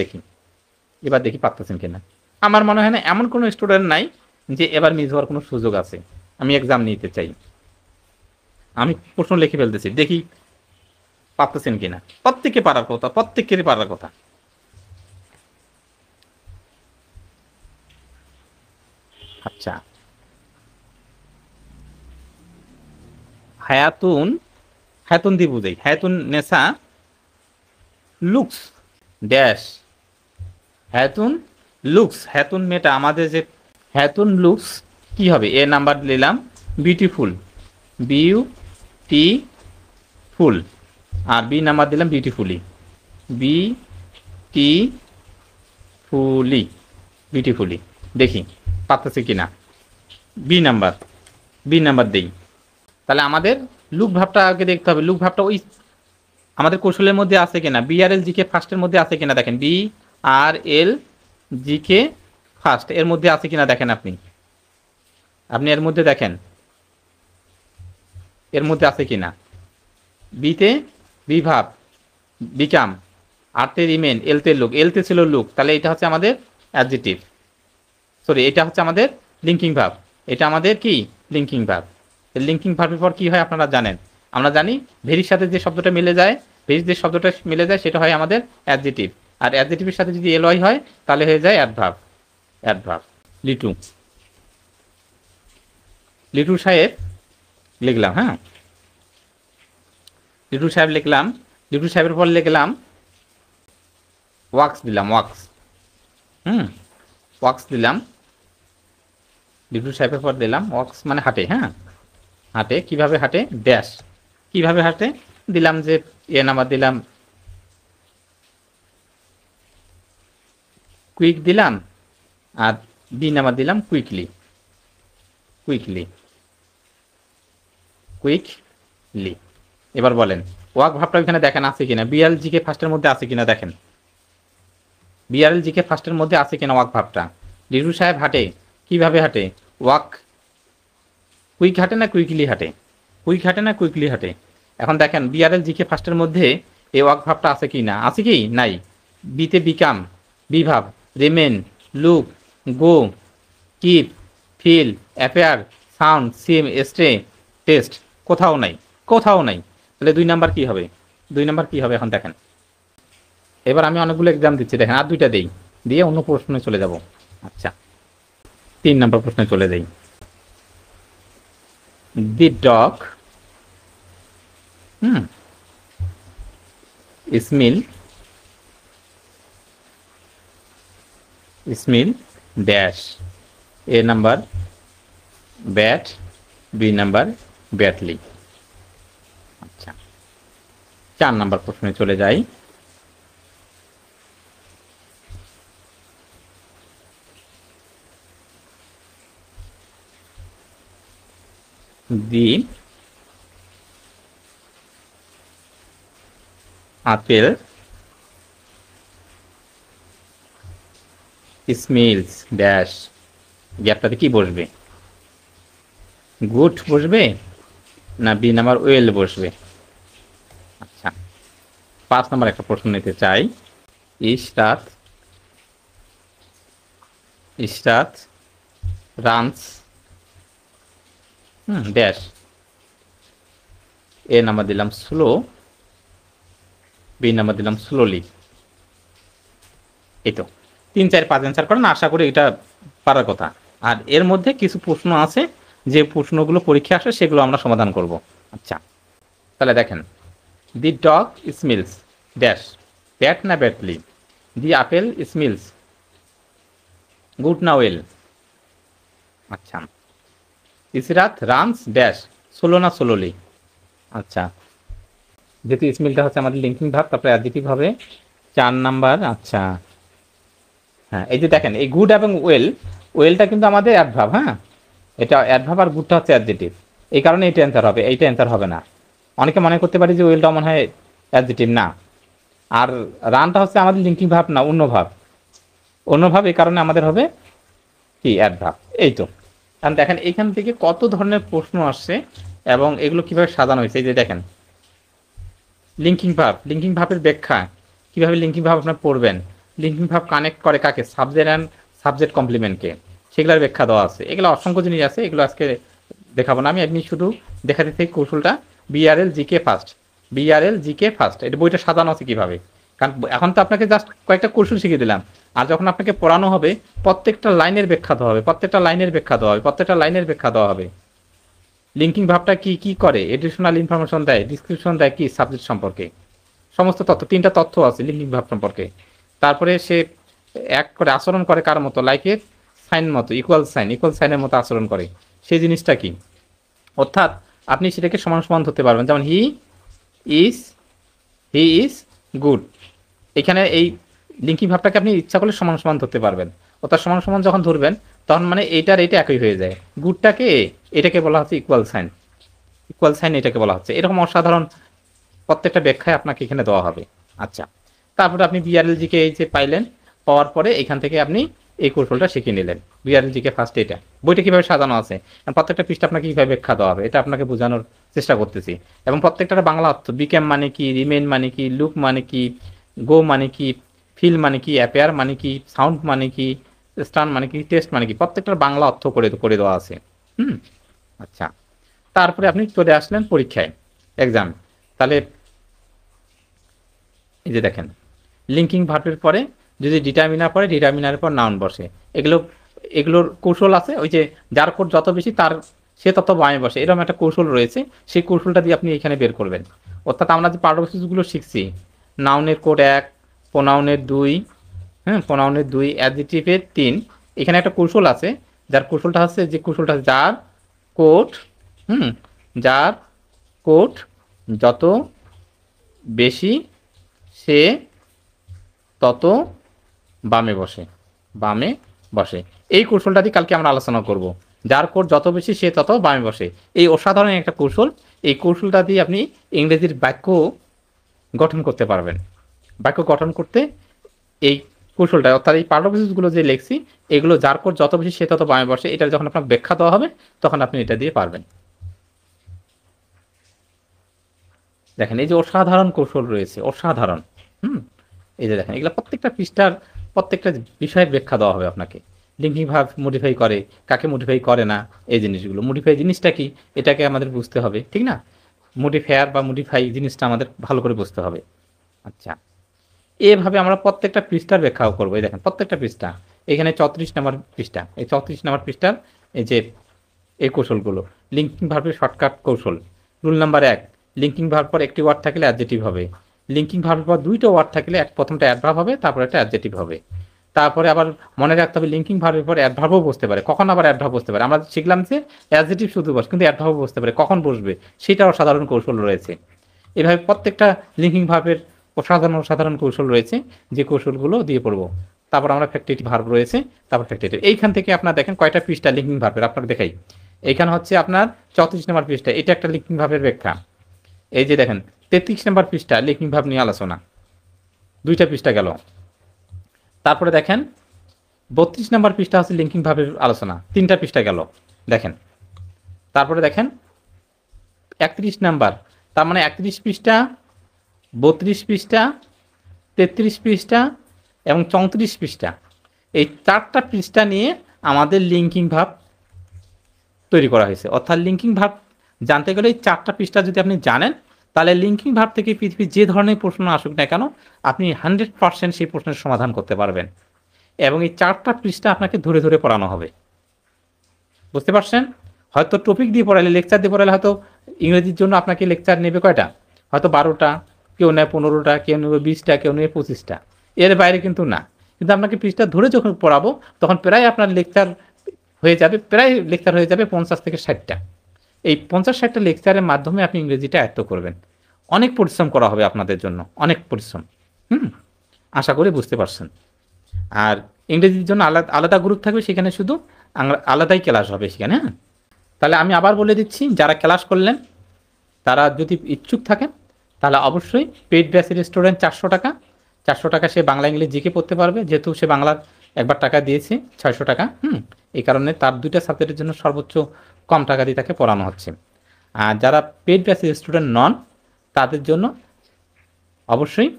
দেখি পারতেছেন কিনা। আমার মনে হয় না এমন কোনো স্টুডেন্ট নাই যে এবার মিস হওয়ার কোনো সুযোগ আছে। আমি এক্সাম নিতে চাই, আমি প্রশ্ন লিখে ফেলতেছি, দেখি পারতেছেন কিনা। প্রত্যেকেরই পারার কথা। আচ্ছা, হায়াতুন, হায়াতুন দিয়ে বুঝাই, হায়াতুন নেসা লুকস ড্যাশ, হায়াতুন লুকস, হায়াতুন মেয়েটা আমাদের যে হায়াতুন লুকস কি হবে, এ নাম্বার নিলাম বিউটিফুল, বিউটি ফুল, আর বি নাম্বার দিলাম বিউটিফুলি, বি টি ফুলি, বিউটিফুলি। দেখি পারতেছে কিনা, বি নাম্বার, বি নাম্বার দেই। তাহলে আমাদের লুক ভাবটা আগে দেখতে হবে, লুক ভাবটা ওই আমাদের কৌশলের মধ্যে আছে কিনা, বি আর এল জি কে ফার্স্টের মধ্যে আছে কিনা দেখেন, বি আর এল জি কে ফার্স্ট এর মধ্যে আছে কিনা দেখেন, আপনি আপনি এর মধ্যে দেখেন এর মধ্যে আছে কিনা। বিতে বিভাব বিকাম, আরতে রিমেন, এলতে লুক, এলতে ছিল লুক, তাহলে এটা হচ্ছে আমাদের অ্যাডজেক্টিভ, সরি এটা হচ্ছে আমাদের লিঙ্কিং ভার্ব, এটা আমাদের কি লিঙ্কিং ভার্ব। লিঙ্কিং ভার্বের পর কি হয় আপনারা জানেন, আমরা জানি ভেরির সাথে যে শব্দটা মিলে যায়, ভেরির যে শব্দটা মিলে যায় সেটা হয় আমাদের অ্যাডজেক্টিভ, আর অ্যাডজেক্টিভের সাথে যদি এলওয়াই হয় তাহলে হয়ে যায় অ্যাডভার্ব, অ্যাডভার্ব। লিটু, লিটু সাহেব লিখলাম, হ্যাঁ লিটু সাহেব লিখলাম, লিটু সাহেবের পর লিখলাম ওয়াক্স দিলাম, ওয়াক্স, ওয়াক্স দিলাম, লিটু সাহেবের পর দিলাম ওয়াক্স মানে হাঁটে, হ্যাঁ হাঁটে, কিভাবে হাঁটে ড্যাশ, কিভাবে হাঁটে দিলাম যে এ নাম্বার দিলাম কুইক দিলাম, আর বি নাম্বার দিলাম কুইকলি, কুইকলি, কুইকলি। এবার বলেন ওয়াক ভাবটা এখানে দেখেন আছে কিনা, বিআরএলজি কে ফার্স্টের মধ্যে আছে কিনা দেখেন, বিআরএলজি কে ফার্স্টের মধ্যে আছে কিনা ওয়াক ভাবটা। লিটু সাহেব হাঁটে, কিভাবে হাঁটে ওয়াক, কুইক হাঁটে না কুইকলি হাঁটে, কুইক হাঁটে না কুইকলি হাঁটে। এখন দেখেন বিআরএলজি কে ফার্স্টের মধ্যে এই ওয়াক ভাবটা আছে কি না, আছে কি নাই। বিতে বিকাম বিভাব, রিমেন, লুক, গো, কিপ, ফিল, অ্যাফেয়ার, সাউন্ড, সিম, স্টে, টেস্ট, কোথাও নাই, কোথাও নাই। তাহলে দুই নাম্বার কি হবে, দুই নাম্বার কি হবে এখন দেখেন। এবার আমি অনেকগুলো এক্সাম দিচ্ছি দেখেন, আর দুইটা দেই, দিয়ে অন্য প্রশ্নে চলে যাব। আচ্ছা 3 নম্বর প্রশ্নে চলে যাই। The dog smell, smell dash, A number bad, B number badly. আচ্ছা 4 নম্বর প্রশ্নে চলে যাই। দি আপেল স্মেলস ড্যাশ, গ্যাপটাতে কি বসবে, গুড বসবে না বি নাম্বার ওয়েল বসবে। আচ্ছা 5 নম্বর একটা প্রশ্ন নিতে চাই। Ishrat, Ishrat runs dash, A number দিলাম স্লো, বি নাম্বার দিলাম স্লোলি। এই তো 3 4 5 অ্যান্সার করেন, আশা করি এটা পারার কথা। আর এর মধ্যে কিছু প্রশ্ন আছে যে প্রশ্নগুলো পরীক্ষা আসে সেগুলো আমরা সমাধান করব। আচ্ছা তাহলে দেখেন, দি ডগ স্মেলস ড্যাশ, ব্যাট না ব্যাটলি, দি আপেল স্মেলস গুড না ওয়েল। আচ্ছা ইসরাত রানস ড্যাশ, সোলো না সোলোলি। আচ্ছা যেহেতু স্মেলটা হচ্ছে আমাদের লিঙ্কিং ভাব, তারপরে অ্যাডজেক্টিভ হবে 4 নাম্বার। আচ্ছা হ্যাঁ এই যে দেখেন এই গুড এবং ওয়েল, ওয়েলটা কিন্তু আমাদের অ্যাডভার্ব, হ্যাঁ এটা অ্যাডভার্ব আর গুডটা হচ্ছে অ্যাডজেক্টিভ, এই কারণে এটা অ্যান্সার হবে, এইটা অ্যান্সার হবে না। অনেকে মনে করতে পারে যে ওয়েলটা মনে হয় অ্যাডজেক্টিভ, না। আর রানটা হচ্ছে আমাদের লিঙ্কিং ভাব না, অন্য ভাব, অন্য ভাব, এই কারণে আমাদের হবে কি অ্যাডভার্ব। এই তো কারণ দেখেন এইখান থেকে কত ধরনের প্রশ্ন আসছে এবং এগুলো কিভাবে সাজানো হয়েছে। এই যে দেখেন লিঙ্কিং ভাব, লিঙ্কিং ভাবের ব্যাখ্যা, কিভাবে লিঙ্কিং ভাব আপনার পড়বেন, লিঙ্কিং ভাব কানেক্ট করে কাকে, সাবজেক্ট অ্যান্ড সাবজেক্ট কমপ্লিমেন্টকে, সেগুলোর ব্যাখ্যা দেওয়া আছে। এগুলো অসংখ্য জিনিস আছে, এগুলো আজকে দেখাবো না আমি, আপনি শুধু দেখাতে থেকে কৌশলটা BRL GK first, BRL GK first, এটা বইটা সাজানো আছে কিভাবে। কারণ এখন তো আপনাকে জাস্ট কয়েকটা কৌশল শিখিয়ে দিলাম, আর যখন আপনাকে পড়ানো হবে প্রত্যেকটা লাইনের ব্যাখ্যা দেওয়া হবে, প্রত্যেকটা লাইনের ব্যাখ্যা দেওয়া হবে, প্রত্যেকটা লাইনের ব্যাখ্যা দেওয়া হবে। লিঙ্কিং ভার্বটা কি কি করে, এডিশনাল ইনফরমেশন দেয়, ডিসক্রিপশন দেয় কি সাবজেক্ট সম্পর্কে, সমস্ত তথ্য, 3টা তথ্য আছে লিঙ্কিং ভার্ব সম্পর্কে। তারপরে সে এক করে আচরণ করে কার মতো, লাইকের সাইন মতো, ইকুয়াল সাইনের মতো আচরণ করে, সেই জিনিসটা কি। অর্থাৎ আপনি সেটাকে সমান সমান ধরতে পারবেন, যেমন ইজ হি ইজ গুড। এখানে এই লিঙ্কিং ভাবটাকে আপনি ইচ্ছা করলে সমান সমান ধরতে পারবেন। অর্থাৎ সমান সমান যখন ধরবেন তখন মানে এইটার এইটা একই হয়ে যায়। গুডটাকে এটাকে বলা হচ্ছে ইকুয়াল সাইন এটাকে বলা হচ্ছে। এরকম অসাধারণ প্রত্যেকটা ব্যাখ্যায় আপনাকে এখানে দেওয়া হবে। আচ্ছা, তারপরে আপনি বিআরএলজিকে এই যে পাইলেন, পাওয়ার পরে এখান থেকে আপনি এই কৌশলটা শিখে নিলেন। বিআরএলজিকে ফার্স্ট এটা বইটা কীভাবে সাজানো আছে, প্রত্যেকটা পৃষ্ঠা আপনাকে কীভাবে ব্যাখ্যা দেওয়া হবে এটা আপনাকে বোঝানোর চেষ্টা করতেছি। এবং প্রত্যেকটার বাংলা অর্থ, বিকেম মানে কি, রিমেইন মানে কি, লুক মানে কি, গো মানে কি, ফিল মানে কি, অ্যাপেয়ার মানে কি, সাউন্ড মানে কি, স্টান মানে কি, টেস্ট মানে কি, প্রত্যেকটার বাংলা অর্থ করে দেওয়া আছে। আচ্ছা, তারপরে আপনি চলে আসলেন পরীক্ষায়, এক্সাম। তাহলে এই যে দেখেন, লিঙ্কিং ভার্বের পরে যদি ডিটারমিনার পরে, ডিটারমিনারের পর নাউন বসে, এগুলোর কৌশল আছে। ওই যে যার কোড যত বেশি তার সে তত বামে বসে, এরকম একটা কৌশল রয়েছে। সেই কৌশলটা দিয়ে আপনি এখানে বের করবেন। অর্থাৎ আমরা যে পাঠ্যপুস্তকগুলো শিখছি, নাউনের কোড 1, প্রোনাউনের 2, প্রোনাউনের 2, অ্যাডজেক্টিভের 3, এখানে একটা কৌশল আছে। যার কৌশলটা হচ্ছে, যে কৌশলটা যার কোড, যার কোড যত বেশি সে তত বামে বসে। এই কৌশলটা দিয়ে কালকে আমরা আলোচনা করব। যার কোড যত বেশি সে তত বামে বসে, এই অসাধারণ একটা কৌশল। এই কৌশলটা দিয়ে আপনি ইংরেজির বাক্য গঠন করতে পারবেন। বাক্য গঠন করতে এই কৌশলটা, অর্থাৎ এই পাঠ্যপুস্তকগুলো যে লিখছি এগুলো, যার কোড যত বেশি সে তত বামে বসে, এটা যখন আপনার ব্যাখ্যা দেওয়া হবে তখন আপনি এটা দিয়ে পারবেন। দেখেন এই যে অসাধারণ কৌশল রয়েছে, অসাধারণ। এই যে দেখেন, এগুলো প্রত্যেকটা পৃষ্ঠার প্রত্যেকটা বিষয়ের ব্যাখ্যা দেওয়া হবে আপনাকে। লিঙ্কিং ভার্ব মডিফাই করে, কাকে মডিফাই করে না, এই জিনিসগুলো। মডিফাই জিনিসটা কি এটাকে আমাদের বুঝতে হবে, ঠিক না? মডিফায়ার বা মডিফাই জিনিসটা আমাদের ভালো করে বুঝতে হবে। আচ্ছা, এভাবে আমরা প্রত্যেকটা পৃষ্ঠার ব্যাখ্যাও করবো। এই দেখেন প্রত্যেকটা পৃষ্ঠা, এখানে 34 নম্বর পৃষ্ঠা, এই 34 নম্বর পৃষ্ঠার এই যে এই কৌশলগুলো, লিঙ্কিং ভার্বের শর্টকাট কৌশল। রুল নাম্বার 1, লিঙ্কিং ভার্ব পর একটি ওয়ার্ড থাকলে অ্যাডজেক্টিভ হবে। লিঙ্কিং ভার্বের পর 2টো ওয়ার্ড থাকলে প্রথমটা অ্যাডভার্ব হবে, তারপর একটা অ্যাডজেক্টিভ হবে। তারপরে আবার মনে রাখতে হবে লিঙ্কিং ভার্বের পর অ্যাডভার্বও বসতে পারে। কখন আবার অ্যাডভার্ব বসতে পারে? আমরা শিখলাম যে অ্যাডজেক্টিভ শুধু বসে, কিন্তু অ্যাডভার্বও বসতে পারে। কখন বসবে সেটাও সাধারণ কৌশল রয়েছে। এভাবে প্রত্যেকটা লিঙ্কিং ভার্বের অসাধারণ কৌশল রয়েছে, যে কৌশলগুলো দিয়ে পড়বো। তারপর আমরা ফ্যাক্টরিটিভ ভার্ব রয়েছে, তারপর ফ্যাক্টরিটিভ। এইখান থেকে আপনার দেখেন কয়টা পৃষ্ঠা লিঙ্কিং ভার্বের, আপনাকে দেখাই। এইখানে হচ্ছে আপনার 34 নম্বর পৃষ্ঠা, এটা একটা লিঙ্কিং ভার্বের ব্যাখ্যা। এই যে দেখেন 33 নম্বর পৃষ্ঠা, লিঙ্কিং ভার্ব নিয়ে আলোচনা, 2টা পৃষ্ঠা গেল। তারপরে দেখেন 32 নম্বর পৃষ্ঠা হচ্ছে লিঙ্কিং ভার্বের আলোচনা, 3টা পৃষ্ঠা গেল। দেখেন তারপরে দেখেন 31 নাম্বার, তার মানে 31 পৃষ্ঠা, 32 পৃষ্ঠা, 33 পৃষ্ঠা এবং 34 পৃষ্ঠা, এই 4টা পৃষ্ঠা নিয়ে আমাদের লিঙ্কিং ভার্ব তৈরি করা হয়েছে। অর্থাৎ লিঙ্কিং ভার্ব জানতে গেলে এই 4টা পৃষ্ঠা যদি আপনি জানেন, তাহলে লিঙ্কিং ভার্ব থেকে পৃথিবীর যে ধরনের প্রশ্ন আসুক না কেন, আপনি 100% সেই প্রশ্নের সমাধান করতে পারবেন। এবং এই 4টা পৃষ্ঠা আপনাকে ধরে ধরে পড়ানো হবে। বুঝতে পারছেন? হয়তো টপিক দিয়ে পড়ালে, লেকচার দিয়ে পড়ালে হয়তো ইংরেজির জন্য আপনাকে লেকচার নেবে কয়টা, হয়তো 12টা, কেউ নেয় 15টা, কেউ নেবে 20টা, কেউ নেবে 25টা, এর বাইরে কিন্তু না। কিন্তু আপনাকে পৃষ্ঠা ধরে যখন পড়াবো তখন প্রায় আপনার লেকচার হয়ে যাবে 50 থেকে 60টা। এই 50-60টা লেকচারের মাধ্যমে আপনি ইংরেজিটা আয়ত্ত করবেন। অনেক পরিশ্রম করা হবে আপনাদের জন্য, অনেক পরিশ্রম। আশা করি বুঝতে পারছেন। আর ইংরেজির জন্য আলাদা আলাদা গ্রুপ থাকবে, সেখানে শুধু আলাদাই ক্লাস হবে সেখানে। তাহলে আমি আবার বলে দিচ্ছি, যারা ক্লাস করলেন তারা যদি ইচ্ছুক থাকেন তাহলে অবশ্যই পেইড ব্যাচের স্টুডেন্ট 400 টাকা সে বাংলা ইংলিশ জিকে পড়তে পারবে, যেহেতু সে বাংলার একবার টাকা দিয়েছে 600 টাকা। এই কারণে তার 2টা সাবজেক্টের জন্য সর্বোচ্চ কম টাকা দিয়ে তাকে পড়ানো হচ্ছে। আর যারা পেইড ব্যাচের স্টুডেন্ট নন, তাদের জন্য অবশ্যই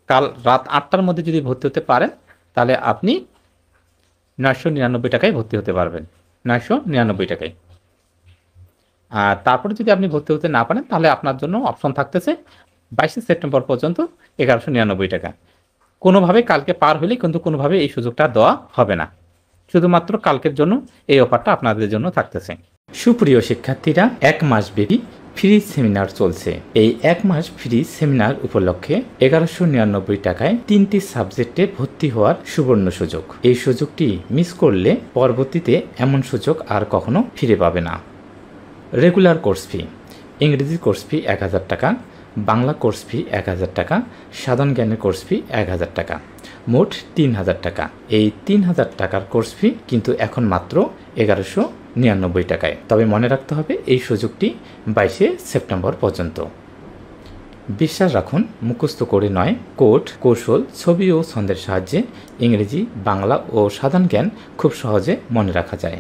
কাল রাত 8টার মধ্যে যদি ভর্তি হতে পারেন তাহলে আপনি 999 টাকায় ভর্তি হতে পারবেন, 999 টাকায়। আর তারপরে যদি আপনি ভর্তি হতে না পারেন তাহলে আপনার জন্য অপশন থাকতেছে 22 সেপ্টেম্বর পর্যন্ত 1199 টাকা। কোনোভাবে কালকে পার হলেই কিন্তু কোনোভাবে এই সুযোগটা দেওয়া হবে না, শুধুমাত্র কালকের জন্য এই অফারটা আপনাদের জন্য থাকতেছে। সুপ্রিয় শিক্ষার্থীরা, 1 মাস ব্যাপী ফ্রি সেমিনার চলছে। এই 1 মাস ফ্রি সেমিনার উপলক্ষে 1199 টাকায় 3টি সাবজেক্টে ভর্তি হওয়ার সুবর্ণ সুযোগ। এই সুযোগটি মিস করলে পরবর্তীতে এমন সুযোগ আর কখনো ফিরে পাবে না। রেগুলার কোর্স ফি: ইংরেজি কোর্স ফি 1000 টাকা, বাংলা কোর্স ফি 1000 টাকা, সাধারণ জ্ঞানের কোর্স ফি 1000 টাকা, মোট 3000 টাকা। এই 3000 টাকার কোর্স ফি কিন্তু এখন মাত্র 1199 টাকায়। তবে মনে রাখতে হবে এই সুযোগটি 22শে সেপ্টেম্বর পর্যন্ত। বিশ্বাস রাখুন, মুখস্থ করে নয়, কোড, কৌশল, ছবি ও ছন্দের সাহায্যে ইংরেজি, বাংলা ও সাধারণ জ্ঞান খুব সহজে মনে রাখা যায়।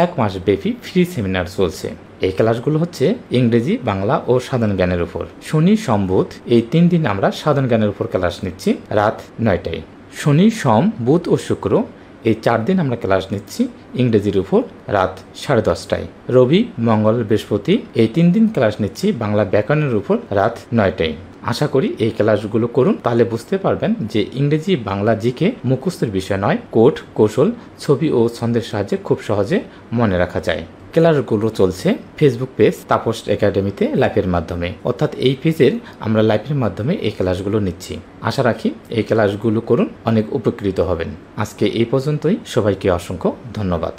1 মাস ব্যাপী ফ্রি সেমিনার চলছে। এই ক্লাসগুলো হচ্ছে ইংরেজি, বাংলা ও সাধারণ জ্ঞানের উপর। শনি, সোম, বুধ এই 3 দিন আমরা সাধারণ জ্ঞানের উপর ক্লাস নিচ্ছি রাত 9টায়। শনি, সোম, বুধ ও শুক্র এই 4 দিন আমরা ক্লাস নিচ্ছি ইংরেজির উপর রাত 10:30টায়। রবি, মঙ্গল, বৃহস্পতি এই 3 দিন ক্লাস নিচ্ছি বাংলা ব্যাকরণের উপর রাত 9টায়। আশা করি এই ক্লাসগুলো করুন, তাহলে বুঝতে পারবেন যে ইংরেজি, বাংলা জিকে মুখস্থের বিষয় নয়, কোড, কৌশল, ছবি ও ছন্দের সাহায্যে খুব সহজে মনে রাখা যায়। ক্লাসগুলো চলছে ফেসবুক পেজ তাপস একাডেমিতে লাইভের মাধ্যমে, অর্থাৎ এই পেজের আমরা লাইভের মাধ্যমে এই ক্লাসগুলো নিচ্ছি। আশা রাখি এই ক্লাসগুলো করুন, অনেক উপকৃত হবেন। আজকে এই পর্যন্তই, সবাইকে অসংখ্য ধন্যবাদ।